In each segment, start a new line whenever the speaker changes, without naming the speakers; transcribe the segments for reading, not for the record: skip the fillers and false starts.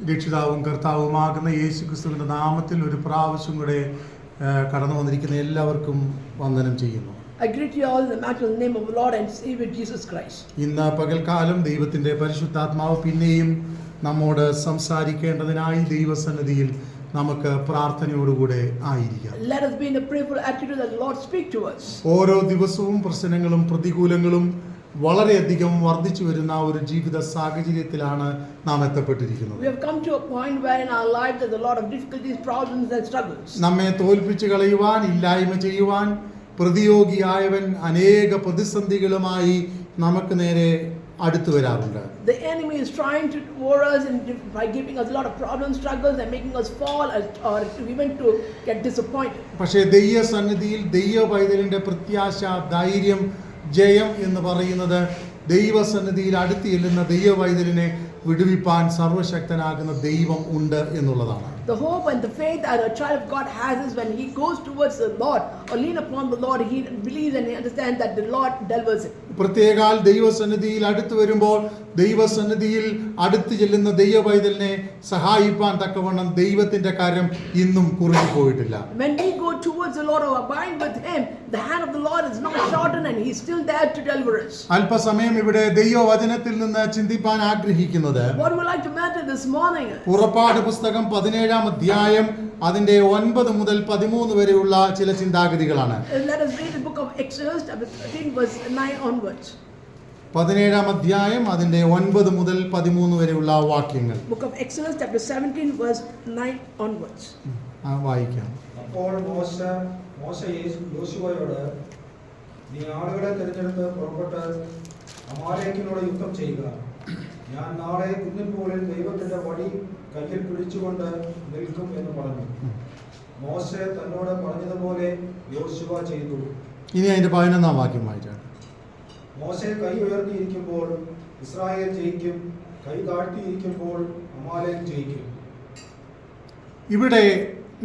രക്ഷിതാവും കർത്താവുമാകുന്ന യേശുക്രിസ്തുവിന്റെ നാമത്തിൽ ഒരു പ്രാവശ്യം കൂടെ കടന്നു വന്നിരിക്കുന്ന എല്ലാവർക്കും വന്ദനം ചെയ്യുന്നു.
I greet you all in the matchless name of the Lord and Savior Jesus Christ.
ഇന്ന് പകൽക്കാലം ദൈവത്തിന്റെ പരിശുദ്ധാത്മാവ് പിന്നെയും നമ്മോട് സംസാരിക്കേണ്ടതിനായി ദൈവസന്നിധിയിൽ നമുക്ക് പ്രാർത്ഥനയോടുകൂടെ ആയിരിക്കാം.
Let us be in the prayerful attitude that the Lord speak to us.
ഓരോ ദിവസവും പ്രശ്നങ്ങളും പ്രതികൂലങ്ങളും വളരെയധികം വർദ്ധിച്ചു വരുന്ന ഒരു ജീവിത സാഹചര്യത്തിലാണ് നാം എത്തപ്പെട്ടിരിക്കുന്നത്.
We have come to a point where in our life there's a lot of difficulties, problems and struggles.
നമ്മെ തോൽപ്പിച്ചു കളയുവാൻ, ഇല്ലായ്മ ചെയ്യുവാൻ പ്രതിയോഗിയായവൻ അനേക പ്രതിസന്ധികളുമായി നമുക്ക് നേരെ അടുത്തു വരാറുണ്ട്.
The enemy is trying to war us by giving us a lot of problems, struggles and making us fall or even to get disappointed.
പക്ഷേ ദൈവസന്നിധിയിൽ ദൈവ പൈതലിന്റെ പ്രത്യാശ, ധൈര്യം, ജയം എന്ന് പറയുന്നത് ദൈവസന്നിധിയിൽ അടുത്ത് ചെല്ലുന്ന ദൈവ പൈതലിനെ വിടുവിപ്പാൻ സർവശക്തനാകുന്ന ദൈവം ഉണ്ട് എന്നുള്ളതാണ്.
The hope and the faith that a child of God has is when he goes towards the Lord or lean upon the Lord, he believes and he understands that the Lord delivers him.
പ്രത്യേകാൽ ദൈവസന്നിധിയിൽ അടുത്ത് വരുമ്പോൾ ദൈവസന്നിധിയിൽ അടുത്ത് ചെല്ലുന്ന ദൈവ പൈതലിനെ സഹായിപ്പാൻ തക്കവണ്ണം ദൈവത്തിന്റെ കാര്യം ഇന്നും കുറുകി പോയിട്ടില്ല.
When we go towards the Lord or abide with him, the hand of the Lord is not shortened and he is still there to deliver us.
അല്പസമയം ഇവിടെ ദൈവവചനത്തിൽ നിന്ന് ചിന്തിപ്പാൻ ആഗ്രഹിക്കുന്നത്
What we like to meditate this morning is
പുറപ്പാട് പുസ്തകം 17-ാം അധ്യായം അതിന്റെ 9 മുതൽ 13 വരെയുള്ള ചില ചിന്താഗതികളാണ്.
let us read the book of Exodus chapter 13 verse 9 onwards.
17-ാം അധ്യായം അതിന്റെ 9 മുതൽ 13 വരെയുള്ള വാക്യങ്ങൾ.
Book of Exodus chapter 17 verse 9 onwards.
വായിക്കാം.
അപ്പോൾ മോശ യോശുവയോട്, നീ ആളുകളെ തിരഞ്ഞെടുത്ത് പുറപ്പെട്ട് അമാലേക്കിനോട് യുദ്ധം ചെയ്യുക. ഞാൻ നാളെ കുന്നിൻ മുകളിൽ ദൈവത്തിന്റെ വടി കയ്യിൽ പിടിച്ചുകൊണ്ട് നിൽക്കും എന്ന് പറഞ്ഞു. മോശ തന്നോട് പറഞ്ഞതുപോലെ യോശുവ ചെയ്തു.
ഇനി അതിന്റെ 11-ാം വാക്യം വായിച്ചാണ്.
മോശ കൈ ഉയർത്തിയിരിക്കുമ്പോൾ ഇസ്രായേൽ ജയിക്കും, കൈ താഴ്ത്തിയിരിക്കുമ്പോൾ അമാലേക്ക് ജയിക്കും.
ഇവിടെ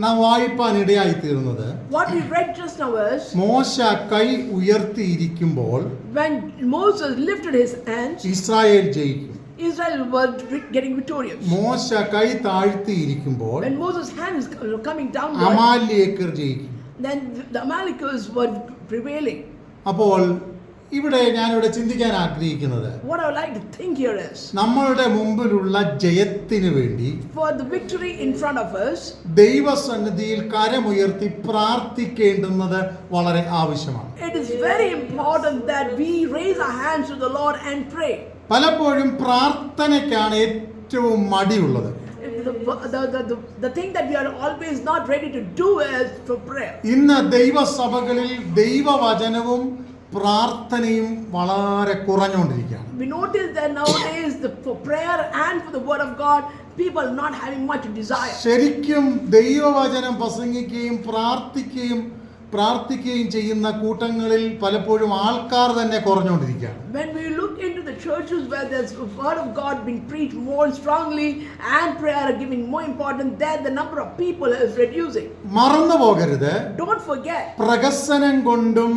നാം വായിപ്പാൻ ഇടയായി തീർന്നത്
What we read just now is
മോശ കൈ ഉയർത്തിയിരിക്കുമ്പോൾ
when Moses lifted his hands,
Israel ജയിക്കും.
Israel was getting victorious.
മോശ കൈ താഴ്ത്തിയിരിക്കുമ്പോൾ
When Moses' hands coming downward,
അമാലേക്കർ ജയിക്കും.
then the Amalekites were prevailing.
അപ്പോൾ ഇവിടെ ഞാനിവിടെ ചിന്തിക്കാൻ ആഗ്രഹിക്കുന്നത്
What I would like to think here is
നമ്മളുടെ മുമ്പിലുള്ള ജയത്തിന് വേണ്ടി
for the victory in front of us,
ദൈവസന്നിധിയിൽ കരമുയർത്തി പ്രാർത്ഥിക്കേണ്ടുന്നത് വളരെ ആവശ്യമാണ്.
it is very important that we raise our hands to the Lord and pray.
പലപ്പോഴും പ്രാർത്ഥനയ്ക്കാണ് ഏറ്റവും മടിയുള്ളത്.
The thing that we are always not ready to do is for prayer.
ഇന്ന് ദൈവസഭകളിൽ ദൈവവചനവും പ്രാർത്ഥനയും വളരെ കുറഞ്ഞുകൊണ്ടിരിക്കുകയാണ്.
We notice that nowadays for prayer and for the word of God, people are not having much desire.
ശരിക്കും ദൈവവചനം പ്രസംഗിക്കുകയും പ്രാർത്ഥിക്കുകയും ചെയ്യുന്ന കൂട്ടങ്ങളിൽ പലപ്പോഴും ആൾക്കാർ തന്നെ കുറഞ്ഞുകൊണ്ടിരിക്കുകയാണ്.
When we look into the churches where there's the word of God being preached more strongly and prayer are giving more importance, there the number of people is reducing.
മറന്നു പോകരുത്,
Don't forget,
പ്രഹസനം കൊണ്ടും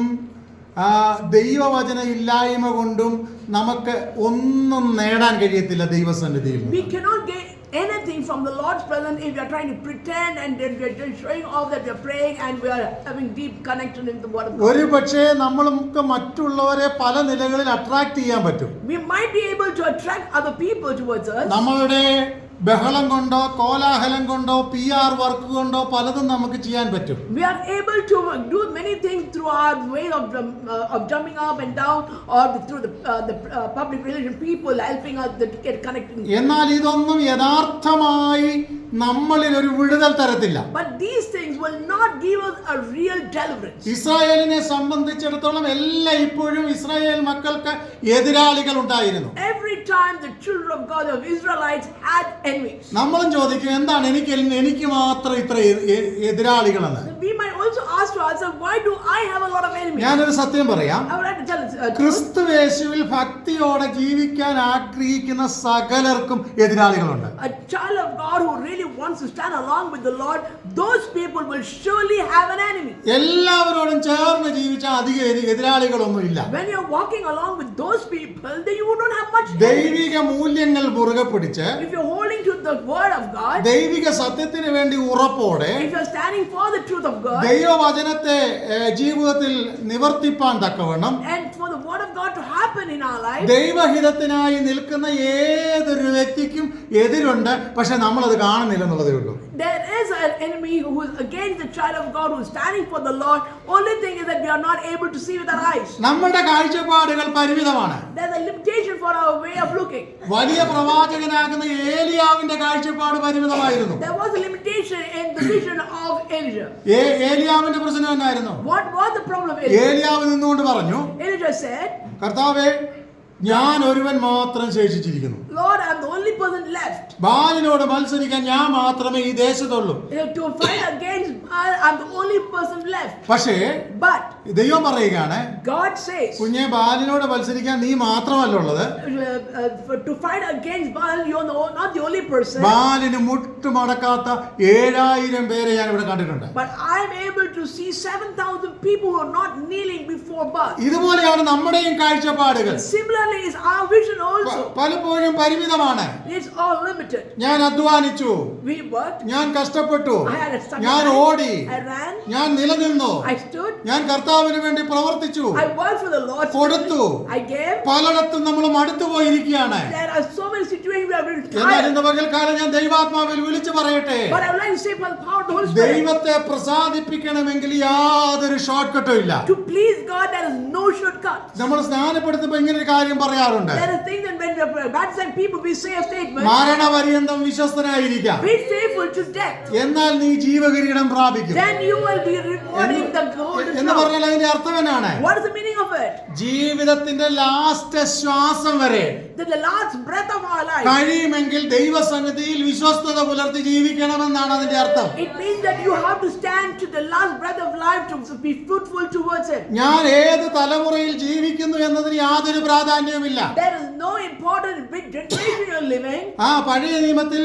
ദൈവവചന ഇല്ലായ്മ കൊണ്ടും നമുക്ക് ഒന്നും നേടാൻ കഴിയത്തില്ല ദൈവസന്നിധിയിൽ.
we cannot get anything from the Lord's presence if we are trying to pretend and then we are just showing off that we are praying and we are having deep connection in the word of God.
ഒരുപക്ഷേ നമുക്ക് മറ്റുള്ളവരെ പല നിലകളിൽ attract ചെയ്യാൻ പറ്റും.
We might be able to attract other people towards us.
നമ്മളുടെ ബഹളം കൊണ്ടോ കോലാഹലം കൊണ്ടോ PR വർക്ക് കൊണ്ടോ പലതും നമുക്ക് ചെയ്യാൻ പറ്റും.
We are able to do many things through our way of jumping up and down or through the public relation people helping us to get connected.
എന്നാൽ ഇതൊന്നും യഥാർത്ഥമായി നമ്മളിൽ ഒരു വിടുതൽ തരത്തില്ല.
But these things will not give us a real deliverance.
ഇസ്രായേലിനെ സംബന്ധിച്ചിടത്തോളം ഇപ്പോഴും ഇസ്രായേൽ മക്കൾക്ക് എതിരാളികൾ ഉണ്ടായിരുന്നു.
Every time the children of God of Israelites had enemies.
നമ്മളും ചോദിക്കും, എന്താണ് എനിക്ക് മാത്രം ഇത്ര എതിരാളികളെന്ന്.
We might also ask to ourselves, why do I have a lot of enemies?
ഞാനൊരു സത്യം പറയാം.
I would like to tell
ക്രിസ്തുയേശുവിൽ ഭക്തിയോടെ ജീവിക്കാൻ ആഗ്രഹിക്കുന്ന സകലർക്കും എതിരാളികളുണ്ട്.
a child of God who really nobody wants to stand along with the Lord, those people will surely have an enemy.
എല്ലാവരോടും ചേർന്ന് ജീവിച്ച അധിക എതിരാളികളൊന്നുമില്ല.
When you're walking along with those people, then you don't have much enemy.
ദൈവിക മൂല്യങ്ങൾ മുറുകെ പിടിച്ച്,
If you're holding to the word of God,
ദൈവിക സത്യത്തിന് വേണ്ടി ഉറപ്പോടെ,
if you're standing for the truth of God,
ദൈവവചനത്തെ ജീവിതത്തിൽ നിവർത്തിപ്പാൻ തക്കവണ്ണം,
and for the word of God to happen in our life,
ദൈവഹിതത്തിനായി നിൽക്കുന്ന ഏതൊരു വ്യക്തിക്കും എതിരുണ്ട്. പക്ഷെ നമ്മളത് കാണുന്നില്ലെന്നുള്ളതേ ഉള്ളൂ.
there is an enemy who is against the child of God, who is standing for the Lord. Only thing is that we are not able to see with our eyes.
നമ്മുടെ കാഴ്ചപ്പാടുകൾ പരിമിതമാണ്.
There's a limitation for our way of looking.
വലിയ പ്രവാചകനാകുന്ന ഏലിയാവിന്റെ കാഴ്ചപ്പാട് പരിമിതമായിരുന്നു.
There was a limitation in the vision of Elijah.
ഏലിയാവിന്റെ പ്രശ്നം എന്നായിരുന്നു?
What was the problem of Elijah?
ഏലിയാവ് നിന്നുകൊണ്ട് പറഞ്ഞു,
Elijah said,
കർത്താവേ, ഞാൻ ഒരുവൻ മാത്രം ശേഷിച്ചിരിക്കുന്നു.
Lord, I'm the only person left.
ബാലിനോട് മത്സരിക്കാൻ ഞാൻ മാത്രമേ ഈ ദേശത്തുള്ളൂ.
To fight against Baal, I'm the only person left.
പക്ഷേ
But
ദൈവം പറയുകയാണ്,
God says,
കുഞ്ഞെ, ബാലിനോട് മത്സരിക്കാൻ നീ മാത്രമല്ല ഉള്ളത്.
to fight against Baal, you're not the only person.
ബാലിന് മുട്ടുമടക്കാത്ത 7000 പേരെ ഞാൻ ഇവിടെ കണ്ടിട്ടുണ്ട്.
But I'm able to see 7,000 people who are not kneeling before Baal.
ഇതുപോലെയാണ് നമ്മുടെയും കാഴ്ചപ്പാടുകൾ.
Similarly is our vision also.
പലപ്പോഴും പരിമിതമാണ്.
It's all limited.
ഞാൻ അധ്വാനിച്ചു,
We worked,
ഞാൻ കഷ്ടപ്പെട്ടു,
I had a struggle,
ഞാൻ ഓടി,
I ran,
ഞാൻ നിലനിന്നു,
I stood,
ഞാൻ കർത്താവിന് വേണ്ടി പ്രവർത്തിച്ചു,
I worked for the Lord,
കൊടുത്തു.
I gave.
പലയിടത്തും നമ്മൾ മടുത്തു പോയിരിക്കുകയാണ്.
There are so many situations where we're
എന്നാൽ
tired.
ഇന്ന് പകൽക്കാലം ഞാൻ ദൈവാത്മാവിൽ വിളിച്ചു പറയട്ടെ,
But I would like to say by the power of the Holy Spirit,
ദൈവത്തെ പ്രസാദിപ്പിക്കണമെങ്കിൽ യാതൊരു ഷോർട്ട് കട്ടും ഇല്ല.
to please God there is no shortcut.
നമ്മൾ സ്നാനപ്പെടുത്തുമ്പോൾ ഇങ്ങനെ ഒരു കാര്യം പറയാറുണ്ട്,
There is thing that when we are baptizing people, we say a statement,
മരണപര്യന്തം വിശ്വസ്തനായിരിക്കാം,
be faithful to death,
എന്നാൽ നീ ജീവകിരീടം പ്രാപിക്കും
then you will be rewarding the golden
എന്ന്
crown.
പറഞ്ഞാൽ അതിന്റെ അർത്ഥം എന്നാണ്?
What is the meaning of it?
ജീവിതത്തിന്റെ last ശ്വാസം വരെ
That the last breath of our life,
കഴിയുമെങ്കിൽ ദൈവസന്നിധിയിൽ വിശ്വസ്തത പുലർത്തി ജീവിക്കണമെന്നാണ് അതിന്റെ അർത്ഥം.
it means that you have to stand to the last breath of life to be fruitful towards it.
ഞാൻ ഏത് തലമുറയിൽ ജീവിക്കുന്നു എന്നതിന് യാതൊരു പ്രാധാന്യവുമില്ല.
There is no important which generation you're living.
പഴയ നിയമത്തിൽ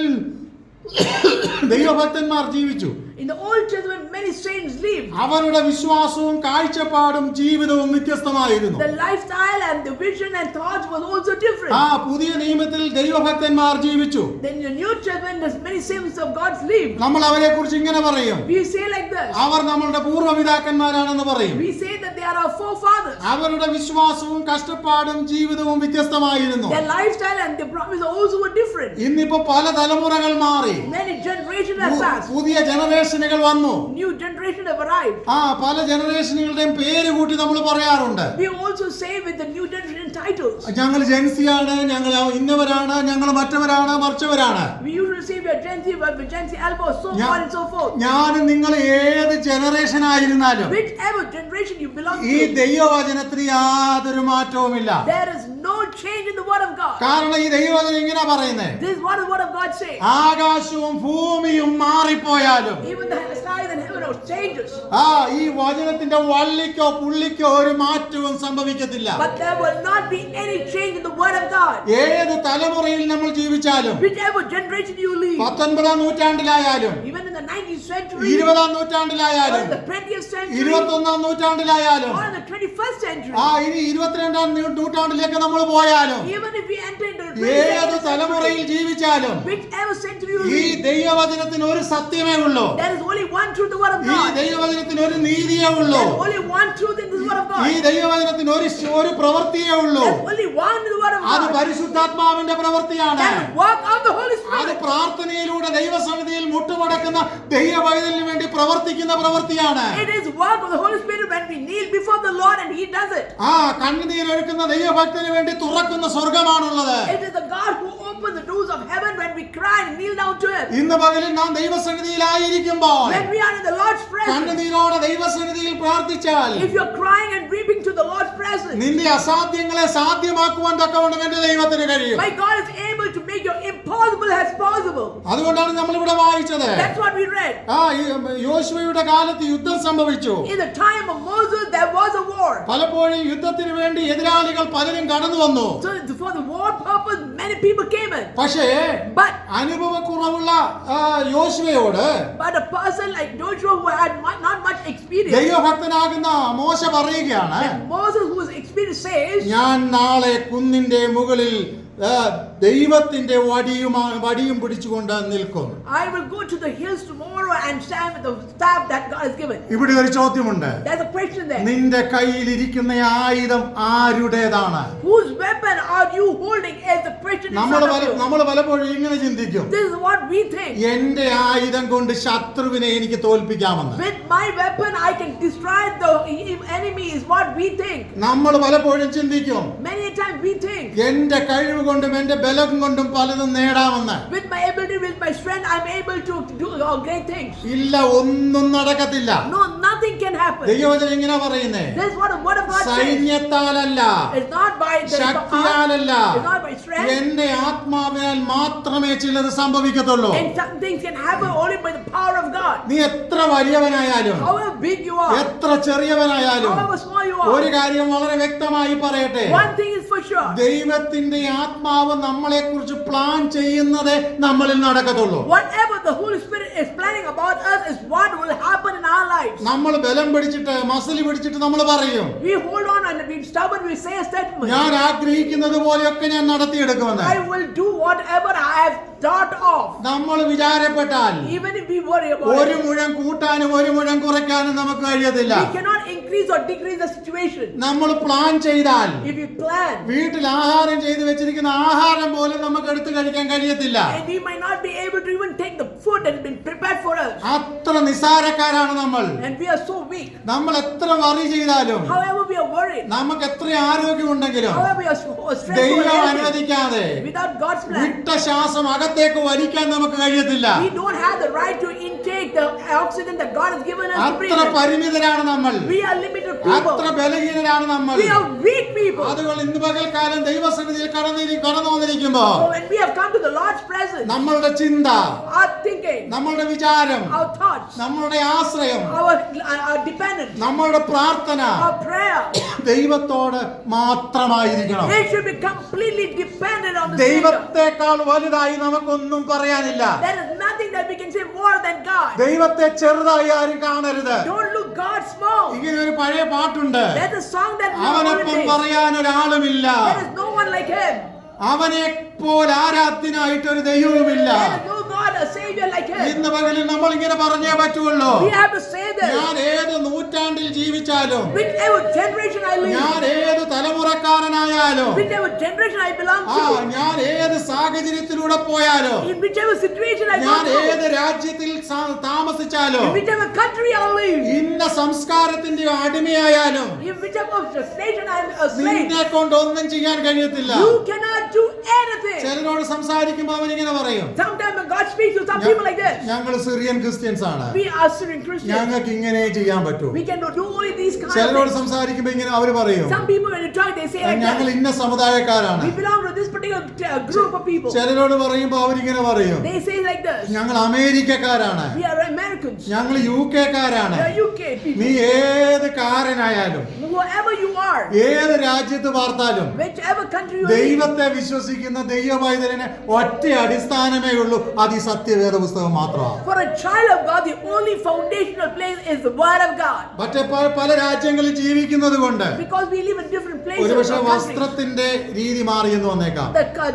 ദൈവഭക്തന്മാർ ജീവിച്ചു.
In the Old Testament, many saints lived.
അവരുടെ വിശ്വാസവും കാഴ്ചപ്പാടും ജീവിതവും വ്യത്യസ്തമായിരുന്നു.
The lifestyle and the vision and thoughts was also different.
പുതിയ നിയമത്തിൽ ദൈവഭക്തന്മാർ ജീവിച്ചു.
Then in the New Testament, there's many saints of God's lived.
നമ്മൾ അവരെ കുറിച്ച് ഇങ്ങനെ പറയും,
We say like this.
അവർ നമ്മളുടെ പൂർവ്വപിതാക്കന്മാരാണെന്ന് പറയും.
We say that they are our forefathers.
അവരുടെ വിശ്വാസവും കഷ്ടപ്പാടും ജീവിതവും വ്യത്യസ്തമായിരുന്നു.
Their lifestyle and their promise also were different.
ഇന്നിപ്പോ പല തലമുറകൾ മാറി,
Many generations have passed.
പുതിയ ജനറേഷനുകൾ വന്നു.
New generation have arrived.
പല ജനറേഷനുകളുടെയും പേര് കൂട്ടി നമ്മൾ പറയാറുണ്ട്.
We also say with the new generation titles.
ഞങ്ങൾ ജെൻസിയാണ്, ഞങ്ങൾ ഇന്നവരാണ്, ഞങ്ങൾ മറ്റവരാണ്, മറിച്ചവരാണ്.
We usually say we are Gen Z, but Gen Z Alpha, so on and so forth.
ഞാനും നിങ്ങൾ ഏത് ജനറേഷൻ ആയിരുന്നാലും
Whichever generation you belong
ഈ
to,
ദൈവവചനത്തിന് യാതൊരു മാറ്റവുമില്ല.
there is no change in the word of God.
കാരണം ഈ ദൈവവചനം ഇങ്ങനെ പറയുന്നേ,
This is what the word of God says.
ആകാശവും ഭൂമിയും മാറിപ്പോയാലും
Even the skies and heaven are changes,
ഈ വചനത്തിന്റെ വള്ളിക്കോ പുള്ളിക്കോ ഒരു മാറ്റവും സംഭവിക്കത്തില്ല.
but there will not be any change in the word of God.
ഏത് തലമുറയിൽ നമ്മൾ ജീവിച്ചാലും,
Whichever generation you live,
19ാം നൂറ്റാണ്ടിലായാലും,
even in the 19th century,
20ാം
or
നൂറ്റാണ്ടിലായാലും,
in the 20th century,
21ാം നൂറ്റാണ്ടിലായാലും,
or in the 21st century,
ഇനി 22ാം നൂറ്റാണ്ടിലേക്ക് നമ്മൾ പോയാലും,
even if we enter into the
ഏത്
22nd
തലമുറയിൽ
century,
ജീവിച്ചാലും
whichever century you
ഈ
live,
ദൈവവചനത്തിന് ഒരു സത്യമേ ഉള്ളൂ.
there is only one truth, the word of
ഈ
God.
ദൈവവചനത്തിന് ഒരു നീതിയേ ഉള്ളൂ.
There's only one truth in this word of
ഈ
God.
ദൈവവചനത്തിന് ഒരു പ്രവൃത്തിയേ ഉള്ളൂ.
There's only one in the word of
അത്
God.
പരിശുദ്ധാത്മാവിന്റെ പ്രവൃത്തിയാണ്.
That is work of the Holy
അത്
Spirit.
പ്രാർത്ഥനയിലൂടെ ദൈവസന്നിധിയിൽ മുട്ടുമടക്കുന്ന ദൈവവൈതലിന് വേണ്ടി പ്രവർത്തിക്കുന്ന പ്രവൃത്തിയാണ്.
It is work of the Holy Spirit when we kneel before the Lord and He does it.
കണ്ണുനീരൊഴുക്കുന്ന ദൈവഭക്തന് വേണ്ടി തുറക്കുന്ന സ്വർഗമാണുള്ളത്.
It is the God who opens the doors of heaven when we cry and kneel down to Him.
ഇന്ന് പകലിൽ നാം ദൈവസന്നിധിയിലായിരിക്കുമ്പോൾ
When we are in the Lord's presence,
കണ്ണുനീരോടെ ദൈവസന്നിധിയിൽ പ്രാർത്ഥിച്ചാൽ
if you're crying and weeping to the Lord's presence,
നിന്റെ അസാധ്യങ്ങളെ സാധ്യമാക്കുവാൻ തക്കവണ്ണം എന്റെ ദൈവത്തിന് കഴിയും.
my God is able to make your impossible as possible.
അതുകൊണ്ടാണ് നമ്മൾ ഇവിടെ വായിച്ചത്.
That's what we read.
യോശുവയുടെ കാലത്ത് യുദ്ധം സംഭവിച്ചു.
In the time of Moses, there was a war.
പലപ്പോഴും യുദ്ധത്തിന് വേണ്ടി എതിരാളികൾ പലരും കടന്നു വന്നു.
So for the war purpose, many many people came in.
പക്ഷേ
But
അനുഭവക്കുറവുള്ള യോശുവയോട്
a person like Joshua who had not much experience,
ദൈവഭക്തനാകുന്ന മോശ പറയുകയാണ്,
and Moses who was experienced says,
ഞാൻ നാളെ കുന്നിന്റെ മുകളിൽ ദൈവത്തിന്റെ വടിയും പിടിച്ചുകൊണ്ട് നിൽക്കും.
I will go to the hills tomorrow and stand with the staff that God has given.
ഇവിടെ ഒരു ചോദ്യമുണ്ട്.
There's a question there.
നിന്റെ കയ്യിൽ ഇരിക്കുന്ന ആയുധം ആരുടേതാണ്?
Whose weapon are you holding is the question in front of you.
നമ്മൾ പലപ്പോഴും ഇങ്ങനെ ചിന്തിക്കും,
This is what we think.
എന്റെ ആയുധം കൊണ്ട് ശത്രുവിനെ എനിക്ക് തോൽപ്പിക്കാമെന്ന്.
With my weapon I can destroy the enemy is what we think.
നമ്മൾ പലപ്പോഴും ചിന്തിക്കും,
Many a time we think,
എന്റെ കഴിവ് കൊണ്ടും എന്റെ ബലം കൊണ്ടും പലതും നേടാമെന്ന്.
with my ability, with my strength, I'm able to do great things.
ഇല്ല, ഒന്നും നടക്കത്തില്ല.
No, nothing can happen.
ദൈവവചനം ഇങ്ങനെ പറയുന്നേ,
This is what the word of God says.
സൈന്യത്താലല്ല,
It's not by the
ശക്തിയാലല്ല,
it's not by strength.
എന്റെ ആത്മാവിനാൽ മാത്രമേ ചിലത് സംഭവിക്കത്തുള്ളൂ.
And some things can happen only by the power of God.
നീ എത്ര വലിയവനായാലും
However big you are,
എത്ര ചെറിയവനായാലും
however small you
ഒരു
are,
കാര്യം വളരെ വ്യക്തമായി പറയട്ടെ,
one thing is for sure.
ദൈവത്തിന്റെ ആത്മാവ് നമ്മളെ കുറിച്ച് പ്ലാൻ ചെയ്യുന്നതേ നമ്മളിൽ നടക്കത്തുള്ളൂ.
Whatever the Holy Spirit is planning about us is what will happen in our lives.
നമ്മൾ ബലം പിടിച്ചിട്ട് മസിൽ പിടിച്ചിട്ട് നമ്മൾ പറയും,
We hold on and we stubborn, we say a statement.
ഞാൻ ആഗ്രഹിക്കുന്നത് പോലെയൊക്കെ ഞാൻ നടത്തിയെടുക്കുമെന്ന്.
I will do whatever I have thought of.
നമ്മൾ വിചാരപ്പെട്ടാൽ
Even if we worry about
ഒരു
it,
മുഴം കൂട്ടാനും ഒരു മുഴം കുറയ്ക്കാനും നമുക്ക് കഴിയത്തില്ല.
we cannot increase or decrease the situation.
നമ്മൾ പ്ലാൻ ചെയ്താൽ
If we plan,
വീട്ടിൽ ആഹാരം ചെയ്ത് വെച്ചിരിക്കുന്ന ആഹാരം പോലും നമുക്ക് എടുത്തു കഴിക്കാൻ കഴിയത്തില്ല.
and we might not be able to even take the food that has been prepared for us.
അത്ര നിസാരക്കാരാണ് നമ്മൾ.
And we are so weak.
നമ്മൾ എത്ര വറി ചെയ്താലും,
However we are worried,
നമുക്ക് എത്ര ആരോഗ്യമുണ്ടെങ്കിലും,
however we are stressful,
ദൈവം അനുവദിക്കാതെ
without God's plan,
വിട്ട ശ്വാസം അകത്തേക്ക് വലിക്കാൻ നമുക്ക് കഴിയത്തില്ല.
we don't have the right to intake the oxygen that God has given us to breathe.
അത്ര പരിമിതരാണ് നമ്മൾ.
We are limited people.
അത്ര ബലഹീനരാണ് നമ്മൾ.
We are weak people.
അതുകൊണ്ട് ഇന്ന് പകൽക്കാലം ദൈവസന്നിധിയിൽ കടന്നു വന്നിരിക്കുമ്പോ
So when we have come to the Lord's presence,
നമ്മളുടെ ചിന്ത,
our thinking,
നമ്മളുടെ വിചാരം,
our thoughts,
നമ്മളുടെ ആശ്രയം,
our dependence,
നമ്മളുടെ പ്രാർത്ഥന
our prayer,
ദൈവത്തോട് മാത്രമായിരിക്കണം.
they should be completely dependent on the Savior.
ദൈവത്തെക്കാൾ വലുതായി നമുക്കൊന്നും പറയാനില്ല.
There is nothing that we can say more than God.
ദൈവത്തെ ചെറുതായി ആരും കാണരുത്.
Don't look God small.
ഇങ്ങനെ ഒരു പഴയ പാട്ടുണ്ട്,
There's a song that we
അവനൊപ്പം
always sing.
പറയാൻ ഒരാളുമില്ല,
There is no one like Him.
അവനെ പോലെ ആരാധ്യനായിട്ടൊരു ദൈവവുമില്ല.
There is no God, a Savior like Him.
ഇന്ന് പകലിൽ നമ്മൾ ഇങ്ങനെ പറഞ്ഞേ പറ്റുള്ളൂ.
We have to say this.
ഞാൻ ഏത് നൂറ്റാണ്ടിൽ ജീവിച്ചാലും,
Whichever generation I live,
ഞാൻ ഏത് തലമുറക്കാരനായാലും,
whichever generation I belong to,
ഞാൻ ഏത് സാഹചര്യത്തിലൂടെ പോയാലും,
in whichever situation I
ഞാൻ
go
ഏത്
through,
രാജ്യത്തിൽ താമസിച്ചാലും,
in whichever country I live,
ഇന്ന സംസ്കാരത്തിന്റെ അടിമയായാലും,
in whichever nation I am a slave,
നിന്നെ കൊണ്ട് ഒന്നും ചെയ്യാൻ കഴിയത്തില്ല.
you cannot do anything.
ചിലരോട് സംസാരിക്കുമ്പോൾ അവനിങ്ങനെ പറയും,
Sometimes when God speaks to some people like this,
ഞങ്ങൾ സിറിയൻ ക്രിസ്ത്യൻസ് ആണ്,
we are Syrian Christians.
ഞങ്ങൾക്ക് ഇങ്ങനെ ചെയ്യാൻ പറ്റൂ.
We can do only these kind of
ചിലരോട്
things.
സംസാരിക്കുമ്പോൾ ഇങ്ങനെ അവര് പറയും,
Some people when you talk they say like
ഞങ്ങൾ
that.
ഇന്ന സമുദായക്കാരാണ്.
We belong to this particular group of people.
ചിലരോട് പറയുമ്പോൾ അവരിങ്ങനെ പറയും,
They say like this.
ഞങ്ങൾ അമേരിക്കക്കാരാണ്,
We are Americans.
ഞങ്ങൾ UK-ക്കാരാണ്.
We are UK people.
നീ ഏത് കാരനായാലും,
Whoever you are,
ഏത് രാജ്യത്ത് പാർത്താലും,
whichever country you live,
ദൈവത്തെ വിശ്വസിക്കുന്ന ദൈവപൈതലിന് ഒറ്റ അടിസ്ഥാനമേ ഉള്ളൂ, അത് ഈ സത്യവേദ പുസ്തകം മാത്രമാണ്.
for a child of God, the only foundational place is the Word of God.
മറ്റേ പല രാജ്യങ്ങളിൽ ജീവിക്കുന്നത് കൊണ്ട്
Because we live in different places.
ഒരുപക്ഷെ
or countries.
വസ്ത്രത്തിന്റെ രീതി മാറിയെന്ന് വന്നേക്കാം,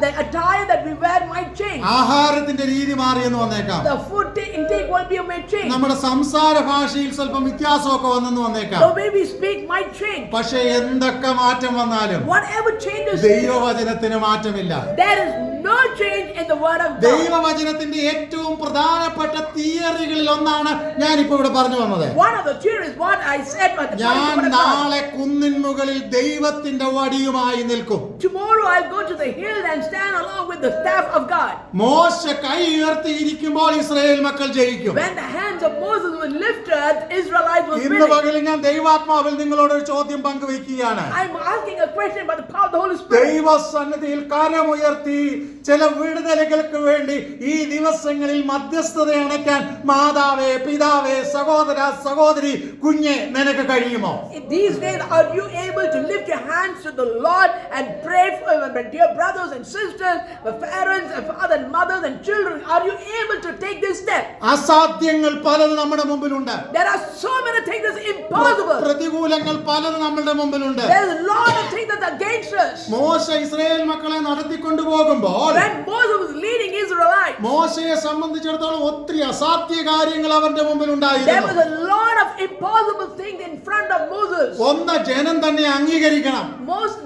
The attire that we wear might change.
ആഹാരത്തിന്റെ രീതി മാറിയെന്ന് വന്നേക്കാം,
The food intake will be may change.
നമ്മുടെ സംസാര ഭാഷയിൽ സ്വല്പം വ്യത്യാസമൊക്കെ വന്നെന്ന് വന്നേക്കാം.
The way we speak might change.
പക്ഷെ എന്തൊക്കെ മാറ്റം വന്നാലും
Whatever changes,
ദൈവവചനത്തിന് മാറ്റമില്ല.
there is no change in the Word of God.
ദൈവവചനത്തിന്റെ ഏറ്റവും പ്രധാനപ്പെട്ട തിയറികളിൽ ഒന്നാണ് ഞാൻ ഇപ്പൊ ഇവിടെ പറഞ്ഞു വന്നത്.
One of the theories, what I said at the
ഞാൻ
Word of God.
നാളെ കുന്നിൻ മുകളിൽ ദൈവത്തിന്റെ വടിയുമായി നിൽക്കും.
Tomorrow I'll go to the hill and stand along with the staff of God.
മോശ കൈ ഉയർത്തിയിരിക്കുമ്പോൾ ഇസ്രായേൽ മക്കൾ ജയിക്കും.
When the hands of Moses were lifted, Israelites were
ഇന്ന്
winning.
പകലിൽ ഞാൻ ദൈവാത്മാവിൽ നിങ്ങളോട് ഒരു ചോദ്യം പങ്കുവയ്ക്കുകയാണ്.
I'm asking a question by the power of the Holy Spirit.
ദൈവസന്നിധിയിൽ കരമുയർത്തി ചില വിടുതലുകൾക്ക് വേണ്ടി ഈ ദിവസങ്ങളിൽ മധ്യസ്ഥത അണയ്ക്കാൻ മാതാവേ, പിതാവേ, സഹോദര, സഹോദരി, കുഞ്ഞെ നിനക്ക് കഴിയുമോ?
In these days, are you able to lift your hands to the Lord and pray for my dear brothers and sisters, my parents and fathers and mothers and children? Are you able to take this step?
അസാധ്യങ്ങൾ പലത് നമ്മുടെ മുമ്പിലുണ്ട്.
There are so many things that's impossible.
പ്രതികൂലങ്ങൾ പലത് നമ്മുടെ മുമ്പിലുണ്ട്.
There is a lot of things that's against us.
മോശ Israel മക്കളെ നടത്തിക്കൊണ്ടു പോകുമ്പോൾ
When Moses was leading Israelites,
മോശയെ സംബന്ധിച്ചിടത്തോളം ഒത്തിരി അസാധ്യ കാര്യങ്ങൾ അവന്റെ മുമ്പിൽ
there
ഉണ്ടായിരുന്നു.
was a lot of impossible things in front of Moses.
ഒന്ന്, ജനം തന്നെ അംഗീകരിക്കണം.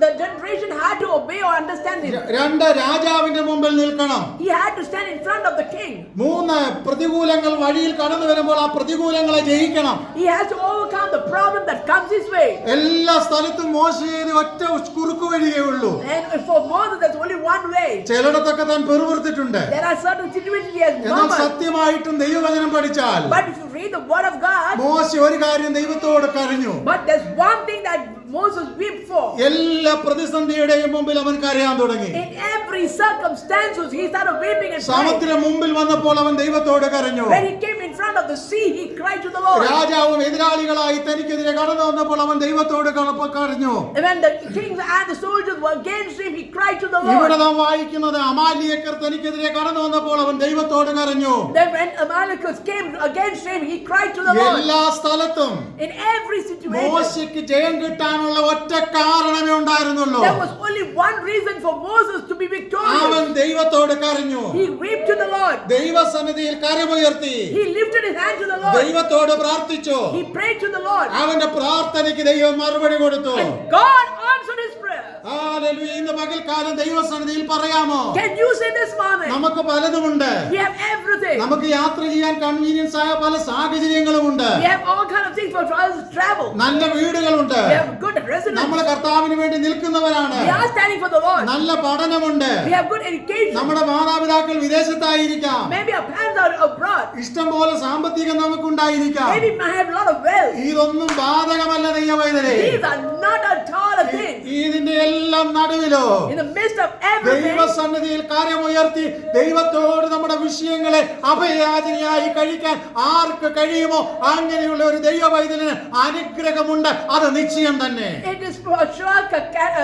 The generation had to obey or understand him.
രണ്ട്, രാജാവിന്റെ മുമ്പിൽ നിൽക്കണം.
He had to stand in front of the king.
മൂന്ന്, പ്രതികൂലങ്ങൾ വഴിയിൽ കടന്നു വരുമ്പോൾ ആ പ്രതികൂലങ്ങളെ ജയിക്കണം.
He has to overcome the problem that comes his way.
എല്ലാ സ്ഥലത്തും മോശയെ ഒറ്റ കുറുക്കു വഴിയേ ഉള്ളൂ.
And for Moses, there's only one way.
ചിലയിടത്തൊക്കെ താൻ പെറുപുറത്തിട്ടുണ്ട്.
There are certain situations he has
എന്നാൽ
murmured.
സത്യമായിട്ടും ദൈവവചനം പഠിച്ചാൽ
But if you read the word of God,
മോശ ഒരു കാര്യം ദൈവത്തോട് കരഞ്ഞു.
but there's one thing that Moses wept for.
എല്ലാ പ്രതിസന്ധിയുടെയും മുമ്പിൽ അവൻ കരയാൻ തുടങ്ങി.
In every circumstances, he started weeping and crying.
സമുദ്രം മുമ്പിൽ വന്നപ്പോൾ അവൻ ദൈവത്തോട് കരഞ്ഞു.
When he came in front of the sea, he cried to the Lord.
രാജാവും എതിരാളികളായി തനിക്കെതിരെ കടന്നു വന്നപ്പോൾ അവൻ ദൈവത്തോട് കരഞ്ഞു.
When the kings and the soldiers were against him, he cried to the
ഇവിടെ
Lord.
നാം വായിക്കുന്നത് അമാലിയക്കർ തനിക്കെതിരെ കടന്നു വന്നപ്പോൾ അവൻ ദൈവത്തോട് കരഞ്ഞു.
Then when Amalekites came against him, he cried to the Lord.
എല്ലാ സ്ഥലത്തും
In every situation,
മോശയ്ക്ക് ജയം കിട്ടാനുള്ള ഒറ്റ കാരണമേ ഉണ്ടായിരുന്നുള്ളൂ.
there was only one reason for Moses to be
അവൻ
victorious.
ദൈവത്തോട് കരഞ്ഞു.
He wept to the Lord.
ദൈവസന്നിധിയിൽ കരമുയർത്തി
He lifted his hand to the Lord.
ദൈവത്തോട് പ്രാർത്ഥിച്ചു.
He prayed to the Lord.
അവന്റെ പ്രാർത്ഥനയ്ക്ക് ദൈവം മറുപടി കൊടുത്തു.
And God answered his prayer.
Hallelujah. ഇന്ന് പകൽക്കാലം ദൈവസന്നിധിയിൽ പറയാമോ?
Can you say this morning?
നമുക്ക് പലതുമുണ്ട്.
We have everything.
നമുക്ക് യാത്ര ചെയ്യാൻ കൺവീനിയൻസ് ആയ പല സാഹചര്യങ്ങളുമുണ്ട്.
We have all kind of things for us to travel.
നല്ല വീടുകളുണ്ട്.
We have good residence.
നമ്മൾ കർത്താവിന് വേണ്ടി നിൽക്കുന്നവരാണ്.
We are standing for the Lord.
നല്ല പഠനമുണ്ട്.
We have good education.
നമ്മുടെ മാതാപിതാക്കൾ വിദേശത്തായിരിക്കാം.
Maybe our parents are abroad.
ഇഷ്ടം പോലെ സാമ്പത്തികം നമുക്കുണ്ടായിരിക്കാം.
Maybe we have a lot of wealth.
ഇതൊന്നും ബാധകമല്ല ദൈവവൈതലേ.
These are not at all a thing.
ഇതിന്റെ എല്ലാം നടുവിലോ
In the midst of everything,
ദൈവസന്നിധിയിൽ കാര്യമുയർത്തി ദൈവത്തോട് നമ്മുടെ വിഷയങ്ങളെ അഭയാചനയായി കഴിക്കാൻ ആർക്ക് കഴിയുമോ അങ്ങനെയുള്ള ഒരു ദൈവവൈതലിന് അനുഗ്രഹമുണ്ട്. അത് നിശ്ചയം തന്നെ.
it is for sure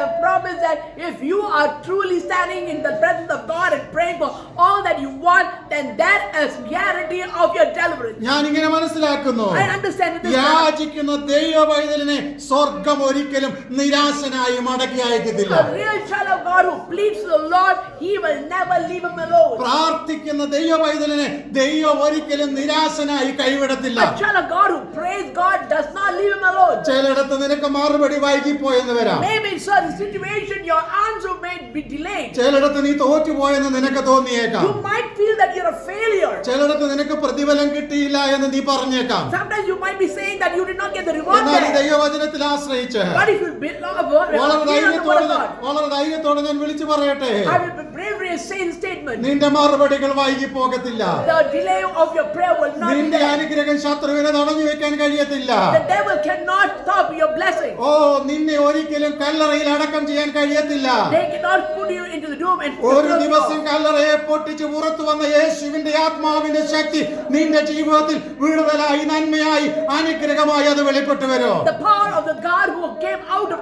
a promise that if you are truly standing in the presence of God and praying for all that you want, then that is guarantee of your deliverance.
ഞാൻ ഇങ്ങനെ മനസ്സിലാക്കുന്നു.
I understand it this way.
യാചിക്കുന്ന ദൈവവൈതലിനെ സ്വർഗം ഒരിക്കലും നിരാശനായി മടക്കി അയക്കത്തില്ല.
A real child of God who pleads to the Lord, he will never leave him alone.
പ്രാർത്ഥിക്കുന്ന ദൈവവൈതലിനെ ദൈവം ഒരിക്കലും നിരാശനായി കൈവിടത്തില്ല.
A child of God who prays God does not leave him alone.
ചിലയിടത്ത് നിനക്ക് മറുപടി വൈകിപ്പോയെന്ന് വരാം.
Maybe in certain situation your answer may be delayed.
ചിലയിടത്ത് നീ തോറ്റുപോയെന്ന് നിനക്ക് തോന്നിയേക്കാം.
You might feel that you're a failure.
ചിലയിടത്ത് നിനക്ക് പ്രതിഫലം കിട്ടിയില്ല എന്ന് നീ പറഞ്ഞേക്കാം.
Sometimes you might be saying that you did not get the reward
എന്നാൽ ഈ
there.
ദൈവവചനത്തിൽ ആശ്രയിച്ച്
But if you
വളരെ ധൈര്യത്തോടെ ഞാൻ വിളിച്ചു പറയട്ടെ,
I will be bravery and say the statement.
നിന്റെ മറുപടികൾ വൈകി പോകത്തില്ല.
The delay of your prayer will not be
നിന്റെ
there.
അനുഗ്രഹം ശത്രുവിനെ തടഞ്ഞു വെക്കാൻ കഴിയത്തില്ല.
The devil cannot stop your blessing.
ഓ, നിന്നെ ഒരിക്കലും കല്ലറയിൽ അടക്കം ചെയ്യാൻ കഴിയത്തില്ല.
They cannot put you into the doom and
ഒരു ദിവസം കല്ലറയെ പൊട്ടിച്ച് പുറത്തു വന്ന യേശുവിന്റെ ആത്മാവിന്റെ ശക്തി നിന്റെ ജീവിതത്തിൽ വിടുതലായി, നന്മയായി, അനുഗ്രഹമായി അത് വെളിപ്പെട്ടു വരും.
the power of the God who came out of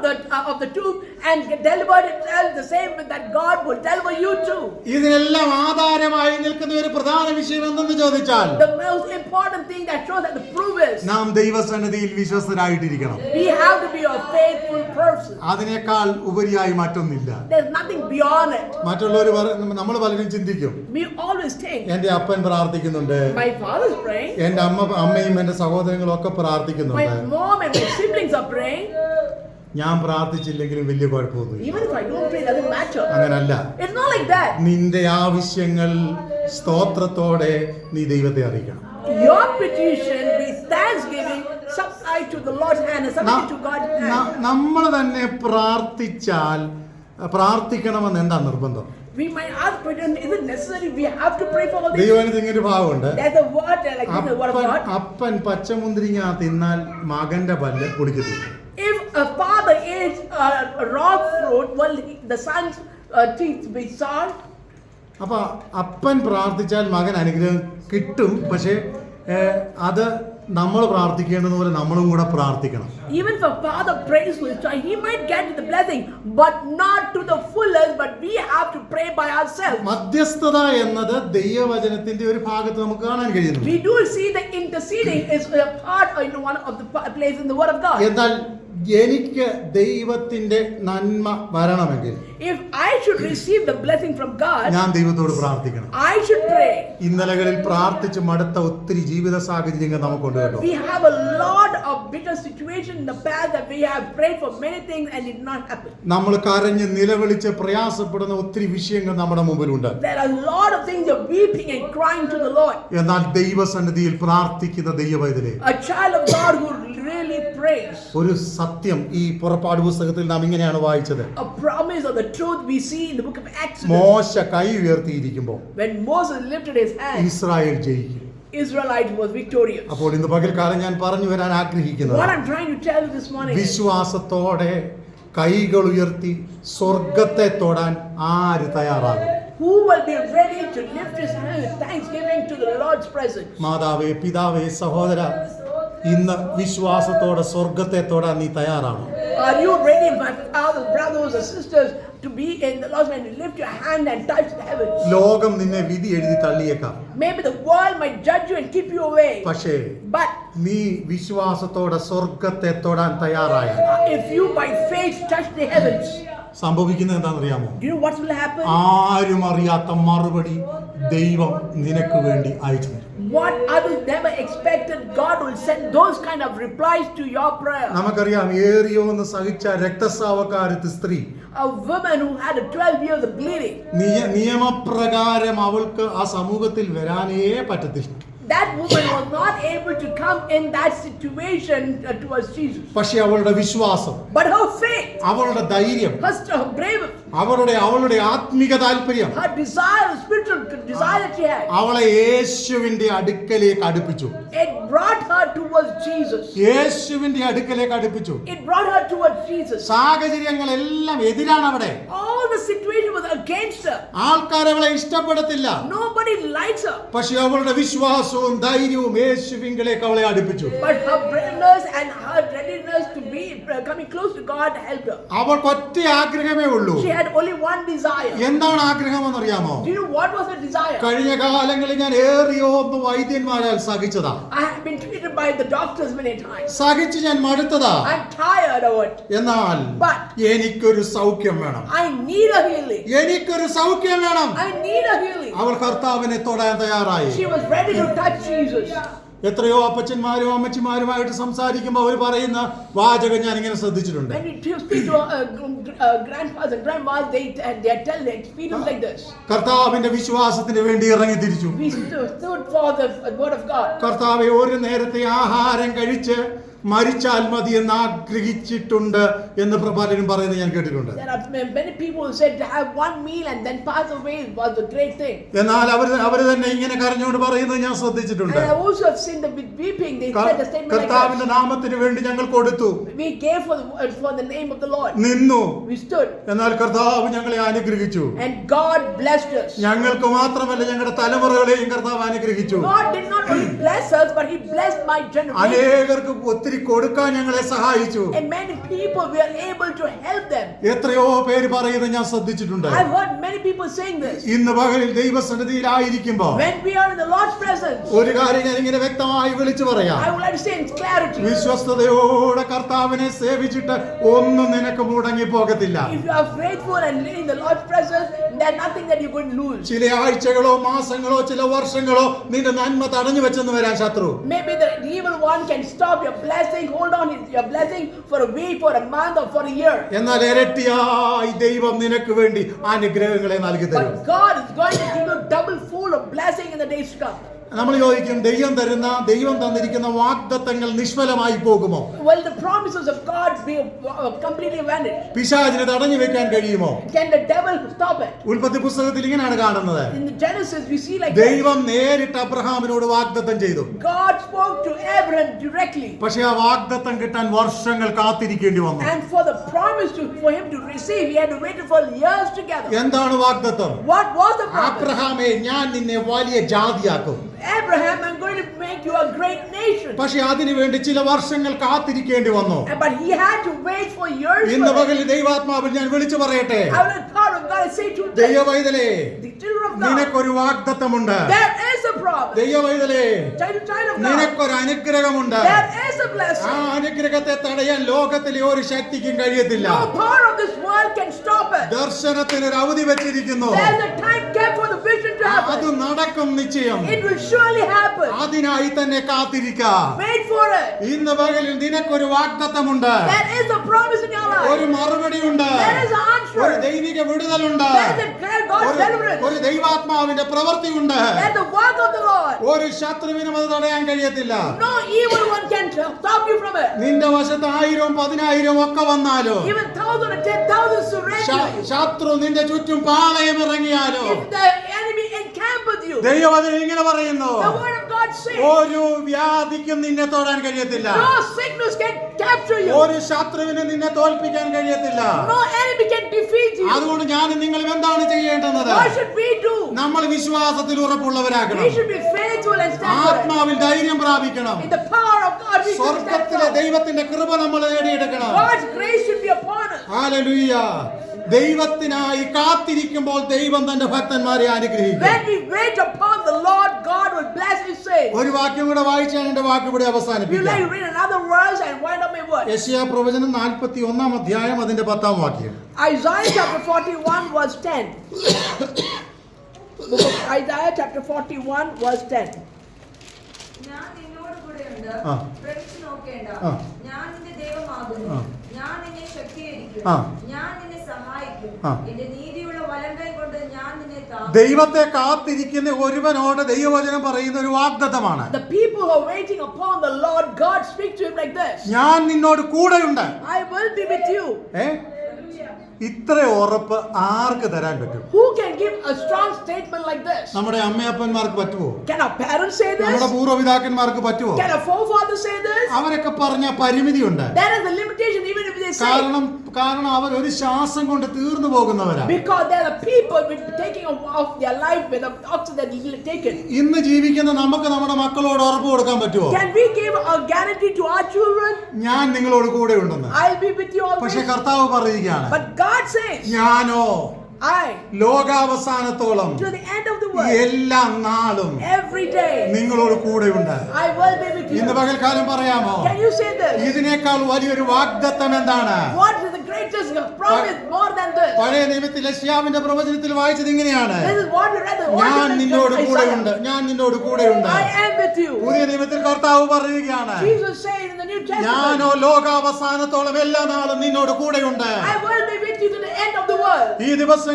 the tomb and delivered itself the same way that God will deliver you too.
ഇതിനെല്ലാം ആധാരമായി നിൽക്കുന്ന ഒരു പ്രധാന വിഷയം എന്തെന്ന് ചോദിച്ചാൽ,
The most important thing that shows that the proof is
നാം ദൈവസന്നിധിയിൽ വിശ്വസ്തരായിട്ടിരിക്കണം.
we have to be a faithful person.
അതിനേക്കാൾ ഉപരിയായി മറ്റൊന്നില്ല.
There's nothing beyond it.
മറ്റുള്ളവർ നമ്മൾ പലരും ചിന്തിക്കും,
We always think
എന്റെ അപ്പൻ പ്രാർത്ഥിക്കുന്നുണ്ട്,
my father's praying,
എന്റെ അമ്മയും എന്റെ സഹോദരങ്ങളും ഒക്കെ
my
പ്രാർത്ഥിക്കുന്നുണ്ട്,
mom and my siblings are praying.
ഞാൻ പ്രാർത്ഥിച്ചില്ലെങ്കിലും വലിയ കുഴപ്പമൊന്നുമില്ല.
Even if I don't pray, it doesn't matter.
അങ്ങനല്ല.
It's not like that.
നിന്റെ ആവശ്യങ്ങൾ സ്തോത്രത്തോടെ നീ ദൈവത്തെ അറിയിക്കണം.
Your petition with thanksgiving supply to the Lord's hand and submit to God's hand.
നമ്മൾ തന്നെ പ്രാർത്ഥിക്കണമെന്ന് എന്താ നിർബന്ധം?
We might ask, but is it necessary? We have to pray for all this.
ദൈവത്തിന് ഇങ്ങനെ ഒരു ഭാവമുണ്ട്.
There's a word like this, the word of God.
അപ്പൻ പച്ചമുന്തിരിങ്ങ തിന്നാൽ മകന്റെ പല്ല് പൊളിക്കത്തില്ല.
If a father eats a raw fruit, will the son's teeth be sour?
അപ്പൊ അപ്പൻ പ്രാർത്ഥിച്ചാൽ മകൻ അനുഗ്രഹം കിട്ടും. പക്ഷേ അത് നമ്മൾ പ്രാർത്ഥിക്കേണ്ടത് പോലെ നമ്മളും കൂടെ പ്രാർത്ഥിക്കണം.
Even if a father prays for his child, he might get the blessing, but not to the fullest. But we have to pray by ourselves.
മധ്യസ്ഥത എന്നത് ദൈവവചനത്തിന്റെ ഒരു ഭാഗത്ത് നമുക്ക് കാണാൻ കഴിയുന്നു.
We do see the interceding is a part in one of the place in the Word of God.
എന്നാൽ എനിക്ക് ദൈവത്തിന്റെ നന്മ വരണമെങ്കിൽ,
if I should receive the blessing from God,
ഞാൻ ദൈവത്തോട് പ്രാർത്ഥിക്കണം.
I should pray.
ഇന്നലകളിൽ പ്രാർത്ഥിച്ച് മടുത്ത ഒത്തിരി ജീവിത സാഹചര്യങ്ങൾ നമുക്കുണ്ട് കേട്ടോ.
We have a lot of bitter situations in the past that we have prayed for many things and it did not happen.
നമ്മൾ കരഞ്ഞ് നിലവിളിച്ച് പ്രയാസപ്പെടുന്ന ഒത്തിരി വിഷയങ്ങൾ നമ്മുടെ മുമ്പിലുണ്ട്.
There are a lot of things you're weeping and crying to the Lord.
എന്നാൽ ദൈവസന്നിധിയിൽ പ്രാർത്ഥിക്കുന്ന ദൈവവൈതലേ,
A child of God who really prays.
ഒരു സത്യം ഈ പുറപ്പാട് പുസ്തകത്തിൽ നാം ഇങ്ങനെയാണ് വായിച്ചത്.
A promise of the truth we see in the book of Exodus.
മോശ കൈ ഉയർത്തിയിരിക്കുമ്പോൾ
When Moses lifted his hand,
Israel ജയിക്കും.
Israelite was victorious.
അപ്പോൾ ഇന്ന് പകൽക്കാലം ഞാൻ പറഞ്ഞു വരാൻ ആഗ്രഹിക്കുന്നത്,
What I'm trying to tell you this morning is,
വിശ്വാസത്തോടെ കൈകൾ ഉയർത്തി സ്വർഗത്തെ തൊടാൻ ആര് തയ്യാറാകും?
who will be ready to lift his hand with thanksgiving to the Lord's presence?
മാതാവേ, പിതാവേ, സഹോദര, ഇന്ന് വിശ്വാസത്തോടെ സ്വർഗത്തെ തൊടാൻ നീ തയ്യാറാണോ?
Are you ready, my fathers, brothers or sisters, to be in the Lord's hand, to lift your hand and touch the heavens?
ലോകം നിന്നെ വിധി എഴുതി തള്ളിയേക്കാം.
Maybe the world might judge you and keep you away.
പക്ഷേ
But
നീ വിശ്വാസത്തോടെ സ്വർഗത്തെ തൊടാൻ തയ്യാറായ
if you by faith touch the heavens,
സംഭവിക്കുന്നത് എന്താണെന്നറിയാമോ?
do you know what will happen?
ആരും അറിയാത്ത മറുപടി ദൈവം നിനക്ക് വേണ്ടി അയച്ചു തരും.
What others never expected, God will send those kind of replies to your prayer.
നമുക്കറിയാം, ഏറിയോ എന്ന് സഹിച്ച രക്തസ്രാവക്കാരത്തി സ്ത്രീ,
A woman who had 12 years of bleeding.
നിയമപ്രകാരം അവൾക്ക് ആ സമൂഹത്തിൽ വരാനേ പറ്റത്തില്ല.
That woman was not able to come in that situation towards Jesus.
പക്ഷേ അവളുടെ വിശ്വാസം,
But her faith,
അവളുടെ ധൈര്യം,
her bravery,
അവളുടെ ആത്മീക താല്പര്യം,
her desire, spiritual desire that she had,
അവളെ യേശുവിന്റെ അടുക്കലേക്ക് അടുപ്പിച്ചു.
it brought her towards Jesus.
യേശുവിന്റെ അടുക്കലേക്ക് അടുപ്പിച്ചു.
It brought her towards Jesus.
സാഹചര്യങ്ങളെല്ലാം എതിരാണ് അവിടെ.
All the situation was against her.
ആൾക്കാർ അവളെ ഇഷ്ടപ്പെടത്തില്ല.
Nobody likes her.
പക്ഷെ അവളുടെ വിശ്വാസവും ധൈര്യവും യേശുവിങ്കിലേക്ക് അവളെ അടുപ്പിച്ചു.
But her braveness and her readiness to be coming close to God helped her.
അവൾക്ക് ഒറ്റ ആഗ്രഹമേ ഉള്ളൂ.
She had only one desire.
എന്താണ് ആഗ്രഹമെന്നറിയാമോ?
Do you know what was her desire?
കഴിഞ്ഞ കാലങ്ങളിൽ ഞാൻ ഏറിയോ ഒന്ന് വൈദ്യന്മാരാൽ സഹിച്ചതാ.
I have been treated by the doctors many times.
സഹിച്ച് ഞാൻ മടുത്തതാ.
I'm tired of it.
എന്നാൽ എനിക്കൊരു സൗഖ്യം വേണം.
I need a healing.
എനിക്കൊരു സൗഖ്യം വേണം.
I need a healing.
അവൾ കർത്താവിനെ തൊടാൻ തയ്യാറായി.
She was ready to touch Jesus.
എത്രയോ അപ്പച്ചന്മാരും അമ്മച്ചിമാരുമായിട്ട് സംസാരിക്കുമ്പോൾ അവർ പറയുന്ന വാചകം ഞാൻ ഇങ്ങനെ ശ്രദ്ധിച്ചിട്ടുണ്ട്.
When we speak to grandfathers and grandmas, they tell the experience like this.
കർത്താവിന്റെ വിശ്വാസത്തിന് വേണ്ടി ഇറങ്ങി തിരിച്ചു.
We stood for the word of God.
കർത്താവെ, ഒരു നേരത്തെ ആഹാരം കഴിച്ച് മരിച്ചാൽ മതി എന്ന് ആഗ്രഹിച്ചിട്ടുണ്ട് എന്ന് പലരും പറയുന്നത് ഞാൻ കേട്ടിട്ടുണ്ട്.
There are many people who said to have one meal and then pass away was a great thing.
എന്നാൽ അവർ തന്നെ ഇങ്ങനെ കരഞ്ഞുകൊണ്ട് പറയുന്നത് ഞാൻ ശ്രദ്ധിച്ചിട്ടുണ്ട്.
And I also have seen them with weeping. They said the statement like
കർത്താവിന്റെ
this.
നാമത്തിന് വേണ്ടി ഞങ്ങൾ കൊടുത്തു.
We gave for the name of the Lord.
നിന്നു.
We stood.
എന്നാൽ കർത്താവ് ഞങ്ങളെ അനുഗ്രഹിച്ചു.
And God blessed us.
ഞങ്ങൾക്ക് മാത്രമല്ല, ഞങ്ങളുടെ തലമുറകളെയും കർത്താവ് അനുഗ്രഹിച്ചു.
God did not only bless us, but He blessed my generation.
അനേകർക്ക് ഒത്തിരി കൊടുക്കാൻ ഞങ്ങളെ സഹായിച്ചു.
And many people we are able to help them.
എത്രയോ പേര് പറയുന്നത് ഞാൻ ശ്രദ്ധിച്ചിട്ടുണ്ട്.
I've heard many people saying this.
ഇന്ന് പകലിൽ ദൈവസന്നിധിയിലായിരിക്കുമ്പോൾ
When we are in the Lord's presence,
ഒരു കാര്യം ഞാൻ ഇങ്ങനെ വ്യക്തമായി വിളിച്ചു പറയാം.
I would like to say in clarity.
വിശ്വസ്തയോടെ കർത്താവിനെ സേവിച്ചിട്ട് ഒന്നും നിനക്ക് മുടങ്ങി പോകത്തില്ല.
If you are faithful and living in the Lord's presence, there's nothing that you're going to lose.
ചില ആഴ്ചകളോ മാസങ്ങളോ ചില വർഷങ്ങളോ നിന്റെ നന്മ തടഞ്ഞു വെച്ചെന്ന് വരാൻ ശത്രു.
Maybe the evil one can stop your blessing, hold on your blessing for a week, for a month, or for a year.
എന്നാൽ ഇരട്ടിയായി ദൈവം നിനക്ക് വേണ്ടി അനുഗ്രഹങ്ങളെ നൽകി തരും.
But God is going to give you double full of blessing in the days to come.
നമ്മൾ ചോദിക്കും, ദൈവം തന്നിരിക്കുന്ന വാഗ്ദത്തങ്ങൾ നിഷ്ഫലമായി പോകുമോ?
Will the promises of God be completely vanished?
പിശാചിനെ തടഞ്ഞു വെക്കാൻ കഴിയുമോ?
Can the devil stop it?
ഉൽപ്പത്തി പുസ്തകത്തിൽ ഇങ്ങനെയാണ് കാണുന്നത്.
In the Genesis we see like
ദൈവം നേരിട്ട് അബ്രഹാമിനോട് വാഗ്ദത്തം ചെയ്തു.
God spoke to Abraham directly.
പക്ഷേ ആ വാഗ്ദത്തം കിട്ടാൻ വർഷങ്ങൾ കാത്തിരിക്കേണ്ടി വന്നു.
And for the promise for him to receive, he had to wait for years together.
എന്താണ് വാഗ്ദത്തം?
What was the promise?
അബ്രഹാമേ, ഞാൻ നിന്നെ വലിയ ജാതിയാക്കും.
Abraham, I'm going to make you a great nation.
പക്ഷേ അതിനു വേണ്ടി ചില വർഷങ്ങൾ കാത്തിരിക്കേണ്ടി വന്നു.
But he had to wait for years.
ഇന്ന് പകൽ ദൈവാത്മാവിൽ ഞാൻ വിളിച്ചു പറയട്ടെ,
I will part of God and say to them,
ദൈവവൈതലേ,
the children of God,
നിനക്കൊരു വാഗ്ദത്തമുണ്ട്.
there is a promise.
ദൈവവൈതലേ,
Child of God,
നിനക്കൊരു അനുഗ്രഹമുണ്ട്.
there is a
ആ
blessing.
അനുഗ്രഹത്തെ തടയാൻ ലോകത്തിലെ ഒരു ശക്തിക്കും കഴിയത്തില്ല.
No power of this world can stop it.
ദർശനത്തിന് ഒരു അവധി വെച്ചിരിക്കുന്നു.
There's a time kept for the vision to
അത്
happen.
നടക്കും നിശ്ചയം.
It will surely happen.
അതിനായി തന്നെ കാത്തിരിക്കാം.
Wait for it.
ഇന്ന് പകലിൽ നിനക്കൊരു വാഗ്ദത്തമുണ്ട്.
There is a promise in your
ഒരു
life.
മറുപടിയുണ്ട്.
There is an
ഒരു
answer.
ദൈവിക വിടുതലുണ്ട്.
There is a great God's deliverance.
ഒരു ദൈവാത്മാവിന്റെ പ്രവൃത്തിയുണ്ട്.
There is the work of the Lord.
ഒരു ശത്രുവിനും അത് തടയാൻ കഴിയത്തില്ല.
No evil one can stop you from it.
നിന്റെ വശത്ത് 1000 10,000 ഒക്കെ വന്നാലോ,
Even 1,000 or 10,000 surrender you.
ശത്രു നിന്റെ ചുറ്റും പാളയം ഇറങ്ങിയാലോ,
If the enemy encamp with you,
ദൈവം അതിന് ഇങ്ങനെ പറയുന്നു,
the word of God says,
ഒരു വ്യാധിക്കും നിന്നെ തൊടാൻ കഴിയത്തില്ല.
no sickness can capture you.
ഒരു ശത്രുവിനെ നിന്നെ തോൽപ്പിക്കാൻ കഴിയത്തില്ല.
No enemy can defeat you.
അതുകൊണ്ട് ഞാൻ നിങ്ങളും എന്താണ് ചെയ്യേണ്ടത്?
What should we do?
നമ്മൾ വിശ്വാസത്തിൽ ഉറപ്പുള്ളവരാകണം.
We should be faithful and stand for it.
ആത്മാവിൽ ധൈര്യം പ്രാപിക്കണം.
In the power of God, we should stand
സ്വർഗ്ഗത്തിലെ
firm.
ദൈവത്തിന്റെ കൃപ നമ്മൾ നേടിയെടുക്കണം.
God's grace should be upon us.
Hallelujah. ദൈവത്തിനായി കാത്തിരിക്കുമ്പോൾ ദൈവം തന്റെ ഭക്തന്മാരെ അനുഗ്രഹിക്കും.
When we wait upon the Lord, God will bless his saints.
ഒരു വാക്യം കൂടെ വായിച്ചാൽ എന്റെ വാക്ക് ഇവിടെ
If you
അവസാനിപ്പിക്കാം.
like to read another verse and wind up my word.
യെശയ്യാ പ്രവചനം 41-ാം അധ്യായം അതിന്റെ 10-ാം വാക്യം.
Isaiah chapter 41 verse 10. Book of Isaiah chapter 41 verse 10.
ഞാൻ നിന്നോട് കൂടെയുണ്ട്,
ആ.
ഭ്രമിച്ചു നോക്കേണ്ട.
ആ.
ഞാൻ നിന്റെ ദൈവമാകുന്നു.
ആ.
ഞാൻ നിന്നെ ശക്തീകരിക്കും.
ആ.
ഞാൻ നിന്നെ സഹായിക്കും.
ആ.
എന്റെ നീതിയുള്ള വലങ്കൈ കൊണ്ട് ഞാൻ നിന്നെ താങ്ങും.
ദൈവത്തെ കാത്തിരിക്കുന്ന ഒരുവനോട് ദൈവവചനം പറയുന്ന ഒരു വാഗ്ദത്തമാണ്.
The people who are waiting upon the Lord, God speaks to him like this.
ഞാൻ നിന്നോട് കൂടെയുണ്ട്.
I will be with you.
ഇത്ര ഉറപ്പ് ആർക്ക് തരാൻ പറ്റും?
Who can give a strong statement like this?
നമ്മുടെ അമ്മയപ്പന്മാർക്ക് പറ്റുമോ?
Can our parents say
നമ്മുടെ
this?
പൂർവ്വപിതാക്കന്മാർക്ക് പറ്റുമോ?
Can our forefathers say this?
അവരൊക്കെ പറഞ്ഞ പരിമിതിയുണ്ട്.
There is a limitation even if they say.
കാരണം അവർ ഒരു ശ്വാസം കൊണ്ട് തീർന്നു പോകുന്നവരാ.
Because there are people with taking of their life with the oxygen that is taken.
ഇന്ന് ജീവിക്കുന്ന നമുക്ക് നമ്മുടെ മക്കളോട് ഉറപ്പ് കൊടുക്കാൻ പറ്റുമോ?
Can we give a guarantee to our children?
ഞാൻ നിങ്ങളോട് കൂടെ ഉണ്ടെന്ന്.
I'll be with you
പക്ഷെ
always.
കർത്താവ് പറയുകയാണ്,
But God says,
ഞാനോ
I,
ലോകാവസാനത്തോളം
to the end of the world,
എല്ലാ നാളും
every day,
നിങ്ങളോട് കൂടെയുണ്ട്.
I will be with you.
ഇന്ന് പകൽക്കാലം പറയാമോ?
Can you say this?
ഇതിനേക്കാൾ വലിയൊരു വാഗ്ദത്തം എന്താണ്?
What is the greatest promise more than this?
പഴയ നിയമത്തിൽ യെശയ്യാവിന്റെ പ്രവചനത്തിൽ വായിച്ചത് ഇങ്ങനെയാണ്,
This is what we read the
ഞാൻ നിന്നോട്
word
കൂടെയുണ്ട്,
of
ഞാൻ നിന്നോട് കൂടെയുണ്ട്.
I am with you.
പുതിയ നിയമത്തിൽ കർത്താവ് പറയുകയാണ്,
Jesus said in the New
ഞാനോ
Testament,
ലോകാവസാനത്തോളം എല്ലാ നാളും നിന്നോട് കൂടെയുണ്ട്.
I will be with you to the end of the world.
ഈ ദിവസങ്ങളിൽ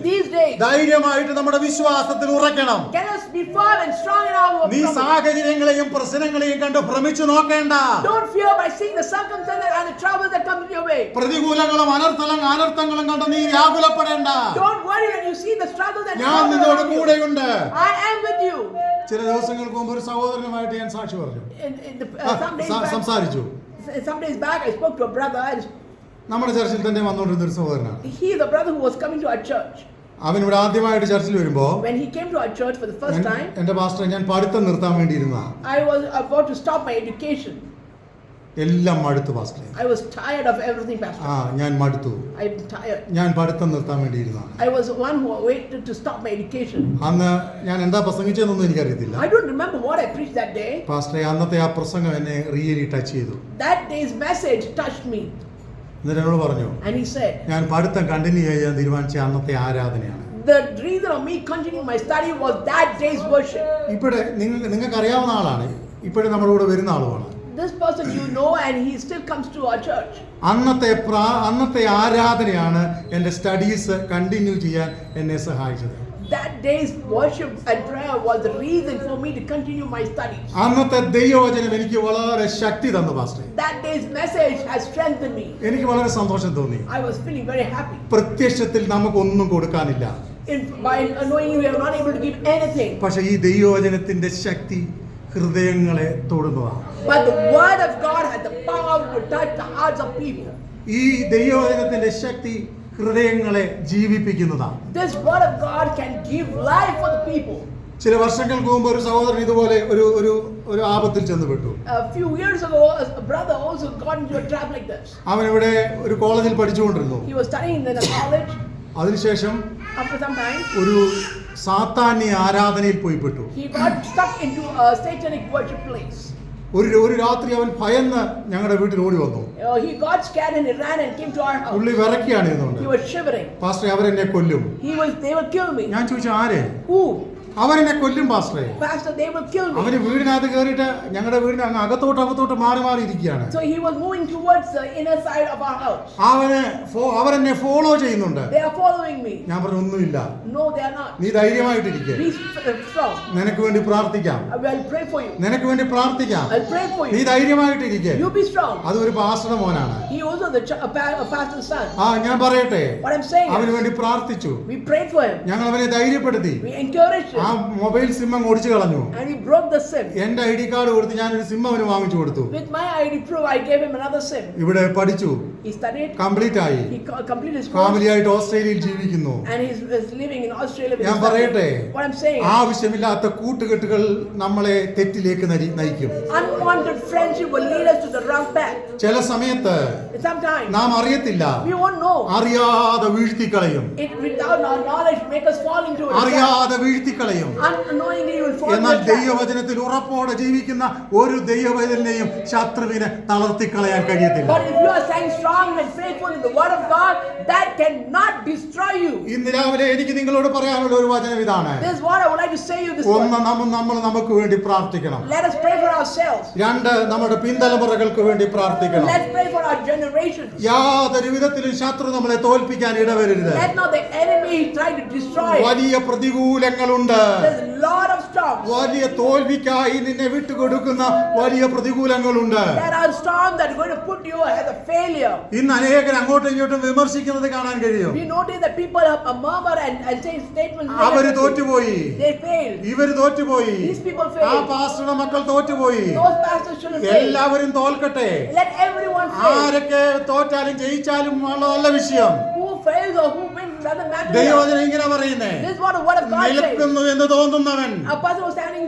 These days,
ധൈര്യമായിട്ട് നമ്മുടെ വിശ്വാസത്തിൽ ഉറക്കണം.
can us be firm and strong in our
നീ
promise.
സാഹചര്യങ്ങളെയും പ്രശ്നങ്ങളെയും കണ്ട് ഭ്രമിച്ചു നോക്കേണ്ട.
Don't fear by seeing the circumstances and the troubles that come your way.
പ്രതികൂലങ്ങളും അനർത്ഥങ്ങളും കണ്ട് നീ വ്യാകുലപ്പെടേണ്ട.
Don't worry when you see the struggles and
ഞാൻ
troubles
നിന്നോട്
around you.
കൂടെയുണ്ട്.
I am with you.
ചില ദിവസങ്ങൾക്ക് മുമ്പ് ഒരു സഹോദരനുമായിട്ട് ഞാൻ സാക്ഷി പറഞ്ഞു, സംസാരിച്ചു.
Some days back, I spoke to a brother.
നമ്മുടെ ചർച്ചിൽ തന്നെ വന്നുകൊണ്ടിരുന്ന ഒരു സഹോദരനാണ്.
He is a brother who was coming to our church.
അവൻ ഇവിടെ ആദ്യമായിട്ട് ചർച്ചിൽ വരുമ്പോ
When he came to our church for the first time,
എന്റെ പാസ്റ്റർ, ഞാൻ പഠിത്തം നിർത്താൻ വേണ്ടിയിരുന്ന
I was about to stop my education.
എല്ലാം മടുത്തു pastor.
I was tired of everything, Pastor.
ഞാൻ മടുത്തു.
I'm tired.
ഞാൻ പഠിത്തം നിർത്താൻ വേണ്ടിയിരുന്നതാണ്.
I was the one who waited to stop my education.
അന്ന് ഞാൻ എന്താ പ്രസംഗിച്ചതെന്നൊന്നും എനിക്കറിയത്തില്ല.
I don't remember what I preached that day.
പാസ്റ്ററെ, അന്നത്തെ ആ പ്രസംഗം എന്നെ റിയലി ടച്ച് ചെയ്തു.
That day's message touched me.
എന്നിട്ട് എന്നോട് പറഞ്ഞു,
And he said,
ഞാൻ പഠിത്തം കണ്ടിന്യൂ ചെയ്യാൻ തീരുമാനിച്ച അന്നത്തെ ആരാധനയാണ്.
the reason of me continuing my study was that day's worship.
ഇപ്പോഴേ നിങ്ങൾക്ക് അറിയാവുന്ന ആളാണ്, ഇപ്പോഴും നമ്മുടെ കൂടെ വരുന്ന ആളുമാണ്.
This person you know, and he still comes to our church.
അന്നത്തെ ആരാധനയാണ് എൻ്റെ സ്റ്റഡീസ് കണ്ടിന്യൂ ചെയ്യാൻ എന്നെ സഹായിച്ചത്.
That day's worship and prayer was the reason for me to continue my studies.
അന്നത്തെ ദൈവവചനം എനിക്ക് വളരെ ശക്തി തന്നു pastor.
That day's message has strengthened me.
എനിക്ക് വളരെ സന്തോഷം തോന്നി.
I was feeling very happy.
പ്രത്യക്ഷത്തിൽ നമുക്കൊന്നും കൊടുക്കാനില്ല.
By knowing we are not able to give anything.
പക്ഷേ ഈ ദൈവവചനത്തിന്റെ ശക്തി ഹൃദയങ്ങളെ തൊടുന്നതാണ്.
But the word of God had the power to touch the hearts of people.
ഈ ദൈവവചനത്തിന്റെ ശക്തി ഹൃദയങ്ങളെ ജീവിപ്പിക്കുന്നതാണ്.
This word of God can give life for the people.
ചില വർഷങ്ങൾക്ക് മുമ്പ് ഒരു സഹോദരൻ ഇതുപോലെ ഒരു ആപത്തിൽ ചെന്നുപെട്ടു.
A few years ago, a brother also got into a trap like this.
അവൻ ഇവിടെ ഒരു കോളേജിൽ പഠിച്ചുകൊണ്ടിരുന്നു.
He was studying in a college.
അതിനുശേഷം
After some time,
ഒരു സാത്താന്യ ആരാധനയിൽ പോയിപ്പെട്ടു.
he got stuck into a satanic worship place.
ഒരു രാത്രി അവൻ ഭയന്ന് ഞങ്ങളുടെ വീട്ടിൽ ഓടി വന്നു.
He got scared and he ran and came to our house.
പുള്ളി വിറയ്ക്കുകയാണ് ഇരുന്നുകൊണ്ട്.
He was shivering.
പാസ്റ്ററെ അവരെന്നെ കൊല്ലും.
They will kill me.
ഞാൻ ചോദിച്ചു ആരെ?
Who?
അവരെന്നെ കൊല്ലും പാസ്റ്ററെ.
Pastor, they will kill me.
അവന് വീടിനകത്ത് കയറിയിട്ട് ഞങ്ങളുടെ വീടിന് അങ്ങ് അകത്തോട്ട് മാറി ഇരിക്കുകയാണ്.
So he was moving towards the inner side of our house.
അവരെന്നെ ഫോളോ ചെയ്യുന്നുണ്ട്.
They are following me.
ഞാൻ പറഞ്ഞു ഒന്നുമില്ല.
No, they are not.
നീ ധൈര്യമായിട്ടിരിക്കെ.
Be strong.
നിനക്ക് വേണ്ടി പ്രാർത്ഥിക്കാം.
I will pray for you.
നിനക്ക് വേണ്ടി പ്രാർത്ഥിക്കാം.
I'll pray for
നീ
you.
ധൈര്യമായിട്ടിരിക്കെ.
You be strong.
അത് ഒരു പാസ്റ്ററുടെ മോനാണ്.
He also a pastor's son.
ഞാൻ പറയട്ടെ.
What I'm saying
അവന്
is,
വേണ്ടി പ്രാർത്ഥിച്ചു.
we prayed for him.
ഞങ്ങൾ അവനെ ധൈര്യപ്പെടുത്തി.
We encouraged
ആ
him.
മൊബൈൽ സിം അങ്ങ് ഓടിച്ചു കളഞ്ഞു.
And he broke the SIM.
എന്റെ ID കാർഡ് കൊടുത്ത് ഞാനൊരു സിം അവന് വാങ്ങിച്ചു കൊടുത്തു.
With my ID proof, I gave him another SIM.
ഇവിടെ പഠിച്ചു.
He studied.
കംപ്ലീറ്റ് ആയി.
He completed his course.
ഫാമിലിയായിട്ട് ഓസ്ട്രേലിയയിൽ ജീവിക്കുന്നു.
And he's living in Australia with
ഞാൻ
his
പറയട്ടെ,
family. What I'm saying,
ആവശ്യമില്ലാത്ത കൂട്ടുകെട്ടുകൾ നമ്മളെ തെറ്റിലേക്ക് നയിക്കും.
unwanted friendship will lead us to the wrong path.
ചില സമയത്ത്
Sometimes
നാം അറിയത്തില്ല,
we won't know.
അറിയാതെ വീഴ്ത്തിക്കളയും.
It without our knowledge make us fall into it.
അറിയാതെ വീഴ്ത്തിക്കളയും.
Unknowingly you will fall into
എന്നാൽ
a trap.
ദൈവവചനത്തിൽ ഉറപ്പോടെ ജീവിക്കുന്ന ഒരു ദൈവവചനെയും ശത്രുവിനെ തളർത്തിക്കളയാൻ കഴിയത്തില്ല.
But if you are staying strong and faithful in the word of God, that cannot destroy you.
ഇന്ന് രാവിലെ എനിക്ക് നിങ്ങളോട് പറയാനുള്ള ഒരു വചനം ഇതാണ്.
This is what I would like to say you this
ഒന്ന്,
morning.
നമ്മൾ നമുക്ക് വേണ്ടി പ്രാർത്ഥിക്കണം.
Let us pray for ourselves.
രണ്ട്, നമ്മുടെ പിൻതലമുറകൾക്ക് വേണ്ടി പ്രാർത്ഥിക്കണം.
Let's pray for our generations.
യാതൊരു വിധത്തിലും ശത്രു നമ്മളെ തോൽപ്പിക്കാൻ ഇടവരരുത്.
Let not the enemy try to destroy.
വലിയ പ്രതികൂലങ്ങളുണ്ട്.
There's a lot of storms.
വലിയ തോൽവിക്കായി നിന്നെ വിട്ടുകൊടുക്കുന്ന വലിയ പ്രതികൂലങ്ങളുണ്ട്.
There are storms that are going to put you as a failure.
ഇന്ന് അനേകർ അങ്ങോട്ടും ഇങ്ങോട്ടും വിമർശിക്കുന്നത് കാണാൻ കഴിയും.
We notice that people have a murmur and say statements.
അവര് തോറ്റുപോയി,
They failed.
ഇവര് തോറ്റുപോയി,
These people
ആ
failed.
പാസ്റ്ററുടെ മക്കൾ തോറ്റുപോയി.
Those pastors shouldn't fail.
എല്ലാവരും തോൽക്കട്ടെ.
Let everyone fail.
ആരൊക്കെ തോറ്റാലും ജയിച്ചാലും നല്ല വിഷയം.
Who fails or who wins doesn't matter.
ദൈവവചനം ഇങ്ങനെ പറയുന്നേ,
This is what the word of God says.
നിൽക്കുന്നു എന്ന് തോന്നുന്നവൻ,
A person who's standing,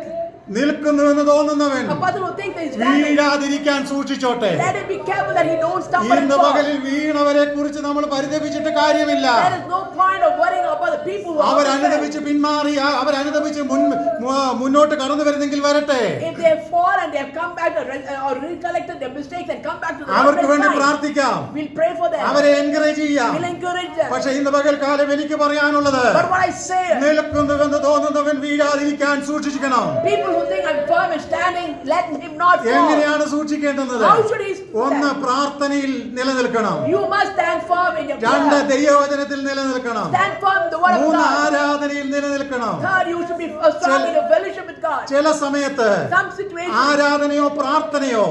നിൽക്കുന്നുവെന്ന് തോന്നുന്നവൻ
a person who thinks that he's standing,
വീഴാതിരിക്കാൻ സൂക്ഷിച്ചോട്ടെ.
let him be careful that he don't stumble and
ഇന്ന്
fall.
പകലിൽ വീണവരെ കുറിച്ച് നമ്മൾ പരിതപിച്ചിട്ട് കാര്യമില്ല.
There is no point of worrying about the people who are
അവരനുദപിച്ച് പിന്മാറി, അവരനുദപിച്ച് മുന്നോട്ട് കടന്നു വരുന്നെങ്കിൽ വരട്ടെ.
If they have fallen and they have come back or recollected their mistakes and come back to the
അവർക്ക് വേണ്ടി
right,
പ്രാർത്ഥിക്കാം.
we'll pray for them.
അവരെ encourage ചെയ്യാം.
We'll encourage them.
പക്ഷെ ഇന്ന് പകൽക്കാലം എനിക്ക് പറയാനുള്ളത്,
But what I say,
നിൽക്കുന്നുവെന്ന് തോന്നുന്നവൻ വീഴാതിരിക്കാൻ സൂക്ഷിക്കണം.
people who think I'm firm and standing, let him not fall.
എങ്ങനെയാണ് സൂക്ഷിക്കേണ്ടത്?
How should he
ഒന്ന്,
stand?
പ്രാർത്ഥനയിൽ നിലനിൽക്കണം.
You must stand firm in your
രണ്ട്,
prayer.
ദൈവവചനത്തിൽ നിലനിൽക്കണം.
Stand firm in the word of
മൂന്ന്,
God.
ആരാധനയിൽ നിലനിൽക്കണം.
Third, you should be strong in your fellowship with God.
ചില സമയത്ത്
Some situations,
ആരാധനയോ പ്രാർത്ഥനയോ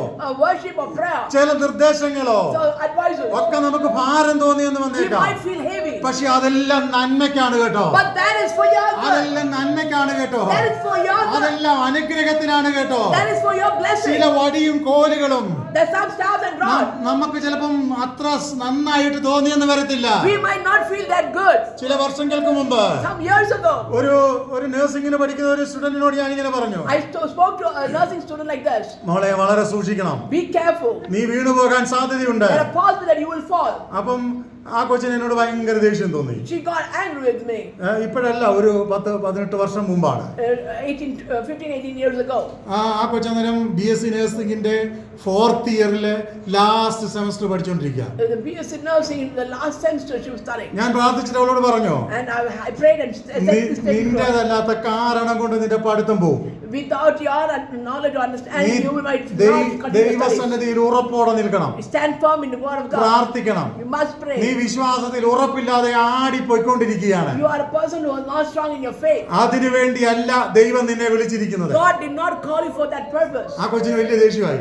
worship or prayer,
ചില നിർദ്ദേശങ്ങളോ
so advisors,
ഒക്കെ നമുക്ക് ഭാരം തോന്നിയെന്ന്
you
വന്നേക്കാം.
might feel heavy.
പക്ഷെ അതെല്ലാം നന്മയ്ക്കാണ് കേട്ടോ.
But that is for your good.
അതെല്ലാം നന്മയ്ക്കാണ് കേട്ടോ.
That is for your good.
അതെല്ലാം അനുഗ്രഹത്തിനാണ് കേട്ടോ.
That is for your blessing.
ചില വടിയും കോലുകളും
There's some staffs and rods.
നമുക്ക് ചിലപ്പം അത്ര നന്നായിട്ട് തോന്നിയെന്ന് വരത്തില്ല.
We might not feel that good.
ചില വർഷങ്ങൾക്ക് മുമ്പ്
Some years ago,
ഒരു നഴ്സിംഗിന് പഠിക്കുന്ന ഒരു സ്റ്റുഡന്റിനോട് ഞാൻ ഇങ്ങനെ പറഞ്ഞു,
I spoke to a nursing student like this.
മോളെ വളരെ സൂക്ഷിക്കണം,
Be careful.
നീ വീണുപോകാൻ സാധ്യതയുണ്ട്.
There are possibilities that you will fall.
അപ്പം ആ കൊച്ചിന് എന്നോട് ഭയങ്കര ദേഷ്യം തോന്നി.
She got angry with me.
ഇപ്പോഴല്ല, ഒരു 10-18 വർഷം മുമ്പാണ്.
15-18 years ago.
ആ കൊച്ചന്നേരം BSc നഴ്സിംഗിന്റെ 4th ഇയറിലെ ലാസ്റ്റ് സെമസ്റ്റർ പഠിച്ചുകൊണ്ടിരിക്കുക.
The BSc nursing in the last semester she was studying.
ഞാൻ പ്രാർത്ഥിച്ചിട്ട് അവളോട് പറഞ്ഞു,
And I prayed and said this statement.
നിന്റേതല്ലാത്ത കാരണം കൊണ്ട് നിന്റെ പഠിത്തം പോകും.
Without your knowledge or
നീ
understanding, you might not continue studies.
ദൈവസന്നിധിയിൽ ഉറപ്പോടെ നിൽക്കണം,
Stand firm in the word of God.
പ്രാർത്ഥിക്കണം.
You must
നീ
pray.
വിശ്വാസത്തിൽ ഉറപ്പില്ലാതെ ആടിപ്പോയിക്കൊണ്ടിരിക്കുകയാണ്.
You are a person who is not strong in your faith.
അതിനുവേണ്ടിയല്ല ദൈവം നിന്നെ വിളിച്ചിരിക്കുന്നത്.
God did not call you for that purpose.
ആ കൊച്ചിന് വലിയ ദേഷ്യമായി,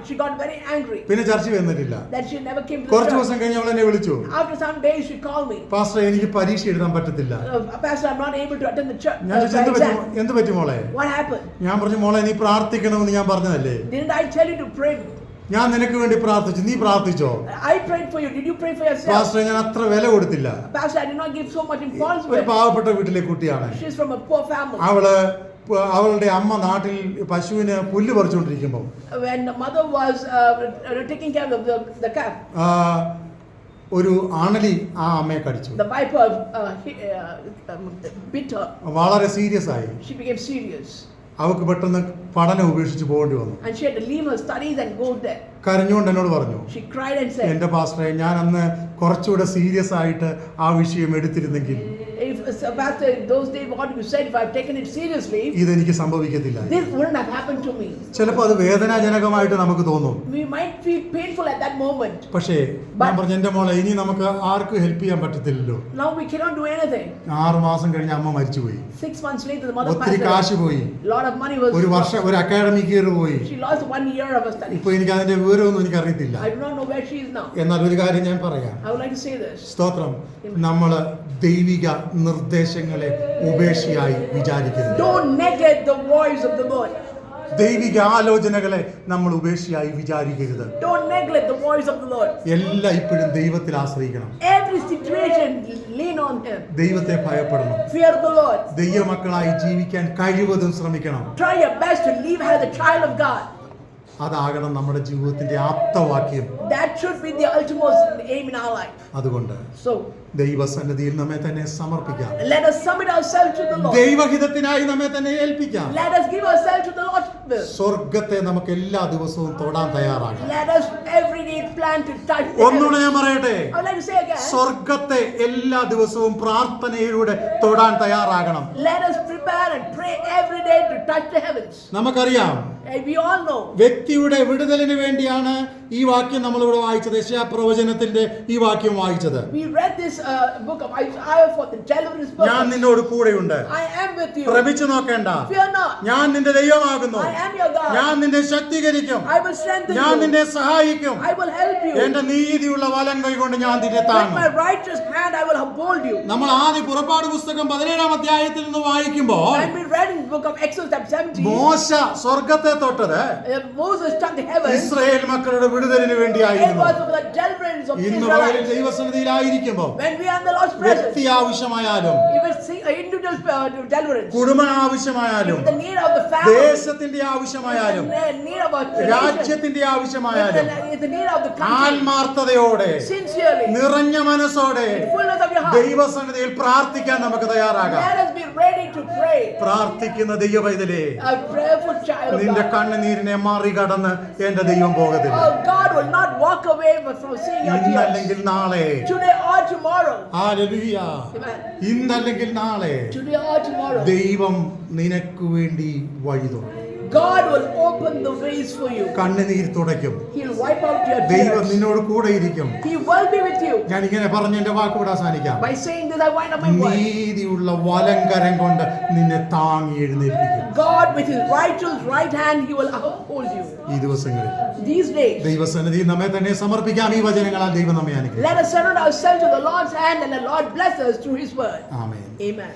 She got very angry.
പിന്നെ ചർച്ച വന്നിട്ടില്ല.
That she never came to the
കുറച്ച്
church.
ദിവസം കഴിഞ്ഞ് അവൾ എന്നെ വിളിച്ചു,
After some days, she called me.
Pastor എനിക്ക് പരീക്ഷ എഴുതാൻ പറ്റത്തില്ല.
Pastor, I'm not able to attend the church.
ഞാൻ ചോദിച്ചു, എന്ത് പറ്റി മോളെ?
What happened?
ഞാൻ പറഞ്ഞു, മോളെ നീ പ്രാർത്ഥിക്കണമെന്ന് ഞാൻ പറഞ്ഞതല്ലേ,
Didn't I tell you to pray?
ഞാൻ നിനക്ക് വേണ്ടി പ്രാർത്ഥിച്ചു, നീ പ്രാർത്ഥിച്ചോ?
I prayed for you. Did you pray for yourself?
Pastor ഞാൻ അത്ര വില കൊടുത്തില്ല.
Pastor, I did not give so much importance to
ഒരു
it.
പാവപ്പെട്ട വീട്ടിലെ കുട്ടിയാണ്.
She's from a poor family.
അവളുടെ അമ്മ നാട്ടിൽ പശുവിന് പുല്ല് പറിച്ചുകൊണ്ടിരിക്കുമ്പോൾ
When the mother was taking care of the calf,
ഒരു ആണലി ആ അമ്മയെ കടിച്ചു.
the viper bit her.
വളരെ സീരിയസ് ആയി.
She became serious.
അവൾക്ക് പെട്ടെന്ന് പഠനം ഉപേക്ഷിച്ച് പോകേണ്ടി വന്നു.
And she had to leave her studies and go there.
കരഞ്ഞുകൊണ്ട് എന്നോട് പറഞ്ഞു,
She cried and said,
എന്റെ പാസ്റ്ററെ ഞാൻ അന്ന് കുറച്ചുകൂടെ സീരിയസ് ആയിട്ട് ആ വിഷയം എടുത്തിരുന്നെങ്കിൽ
if Pastor, in those days what you said, if I've taken it seriously,
ഇതെനിക്ക് സംഭവിക്കത്തില്ല.
this wouldn't have happened to me.
ചിലപ്പോൾ അത് വേദനാജനകമായിട്ട് നമുക്ക് തോന്നും.
We might feel painful at that moment.
പക്ഷേ ഞാൻ പറഞ്ഞു, എന്റെ മോളെ ഇനി നമുക്ക് ആർക്കും ഹെൽപ്പ് ചെയ്യാൻ പറ്റത്തില്ലല്ലോ.
Now we cannot do anything.
6 മാസം കഴിഞ്ഞ് അമ്മ മരിച്ചുപോയി.
6 months later, the mother
ഒത്തിരി
passed
കാശ്
away.
പോയി.
A lot of money was
ഒരു വർഷം ഒരു അക്കാഡമിക് ഇയർ പോയി.
She lost 1 year of her studies.
ഇപ്പൊ എനിക്ക് അതിന്റെ വിവരമൊന്നും എനിക്ക് അറിയത്തില്ല.
I do not know where she is now.
എന്നാൽ ഒരു കാര്യം ഞാൻ പറയാം.
I would like to say this.
സ്തോത്രം. നമ്മള് ദൈവിക നിർദ്ദേശങ്ങളെ ഉപേക്ഷയായി വിചാരിക്കരുത്.
Don't negate the voice of the Lord.
ദൈവിക ആലോചനകളെ നമ്മൾ ഉപേക്ഷയായി വിചാരിക്കരുത്.
Don't neglect the voice of the Lord.
എല്ലാം ഇപ്പോഴും ദൈവത്തിൽ ആശ്രയിക്കണം.
Every situation, lean on Him.
ദൈവത്തെ ഭയപ്പെടണം.
Fear the Lord.
ദൈവമക്കളായി ജീവിക്കാൻ കഴിവതും ശ്രമിക്കണം.
Try your best to live as a child of God.
അതാകണം നമ്മുടെ ജീവിതത്തിന്റെ ആപ്തവാക്യം.
That should be the ultimate aim in our life.
അതുകൊണ്ട്
So,
ദൈവസന്നിധിയിൽ നമ്മെ തന്നെ സമർപ്പിക്കാം.
let us submit ourselves to the Lord.
ദൈവഹിതത്തിനായി നമ്മെ തന്നെ ഏൽപ്പിക്കാം.
Let us give ourselves to the Lord's will.
സ്വർഗ്ഗത്തെ നമുക്ക് എല്ലാ ദിവസവും തൊടാൻ തയ്യാറാകാം.
Let us every day plan to touch the
ഒന്നുകൂടെ ഞാൻ
heavens.
പറയട്ടെ,
I would like to say again.
സ്വർഗ്ഗത്തെ എല്ലാ ദിവസവും പ്രാർത്ഥനയിലൂടെ തൊടാൻ തയ്യാറാകണം.
Let us prepare and pray every day to touch the heavens.
നമുക്കറിയാം,
We all know.
വ്യക്തിയുടെ വിടുതലിന് വേണ്ടിയാണ് ഈ വാക്യം നമ്മളിവിടെ വായിച്ചത്. യെശയ്യാപ്രവചനത്തിന്റെ ഈ വാക്യം വായിച്ചത്.
We read this book of Isaiah for the deliverance
ഞാൻ
purpose.
നിന്നോട് കൂടെയുണ്ട്,
I am with you.
ഭ്രമിച്ചു നോക്കേണ്ട,
Fear not.
ഞാൻ നിന്റെ ദൈവമാകുന്നു,
I am your God.
ഞാൻ നിന്നെ ശക്തീകരിക്കും,
I will strengthen
ഞാൻ
you.
നിന്നെ സഹായിക്കും,
I will help you.
എന്റെ നീതിയുള്ള വലം കൈ കൊണ്ട് ഞാൻ നിന്നെ
With
താങ്ങും.
my righteous hand I will uphold you.
നമ്മൾ ആദ്യ പുറപ്പാട് പുസ്തകം 17-ാം അധ്യായത്തിൽ നിന്ന് വായിക്കുമ്പോൾ
And we read in the book of Exodus chapter 17.
മോശ സ്വർഗ്ഗത്തെ തൊട്ടത്
Moses touched the heavens.
Israel മക്കളുടെ വിടുതലിന്
It
വേണ്ടിയായിരുന്നു.
was for the deliverance of
ഇന്ന് പകരം
Israelites.
ദൈവസന്നിധിയിലായിരിക്കുമ്പോൾ
When we are in the Lord's presence,
വ്യക്തി ആവശ്യമായാലും
if we see an individual deliverance,
കുടുംബ ആവശ്യമായാലും
the need of the family,
ദേശത്തിന്റെ ആവശ്യമായാലും
the need of our nation,
രാജ്യത്തിന്റെ ആവശ്യമായാലും
the need of the country,
ആത്മാർത്ഥതയോടെ
sincerely,
നിറഞ്ഞ മനസ്സോടെ
in fullness of your heart,
ദൈവസന്നിധിയിൽ പ്രാർത്ഥിക്കാൻ നമുക്ക് തയ്യാറാകാം.
let us be ready to pray.
പ്രാർത്ഥിക്കുന്ന ദൈവപൈതലേ,
A prayerful child of
നിന്റെ
God.
കണ്ണുനീരിനെ മറികടന്ന് എന്റെ ദൈവം പോകത്തില്ല.
Oh, God will not walk away from seeing your tears.
ഇന്നല്ലെങ്കിൽ നാളെ,
Today or tomorrow.
Hallelujah,
Amen.
ഇന്നല്ലെങ്കിൽ നാളെ
Today or tomorrow.
ദൈവം നിനക്ക് വേണ്ടി വഴി തുറക്കും.
God will open the ways for you.
കണ്ണുനീർ തുടയ്ക്കും.
He'll wipe out your
ദൈവം
tears.
നിന്നോട് കൂടെ ഇരിക്കും.
He will be with you.
ഞാൻ ഇങ്ങനെ പറഞ്ഞ് എന്റെ വാക്കുകൂടെ അവസാനിക്കാം.
By saying this, I wind up my word.
നീതിയുള്ള വലങ്കരം കൊണ്ട് നിന്നെ താങ്ങി എഴുന്നേൽപ്പിക്കും.
God with His righteous right hand, He will uphold you.
ഈ ദിവസങ്ങളിൽ
These days,
ദൈവസന്നിധി നമ്മെ തന്നെ സമർപ്പിക്കാം. ഈ വചനങ്ങളാൽ ദൈവം നമ്മെ അനുഗ്രഹിക്കും.
let us surrender ourselves to the Lord's hand, and the Lord bless us through His word.
Amen.
Amen.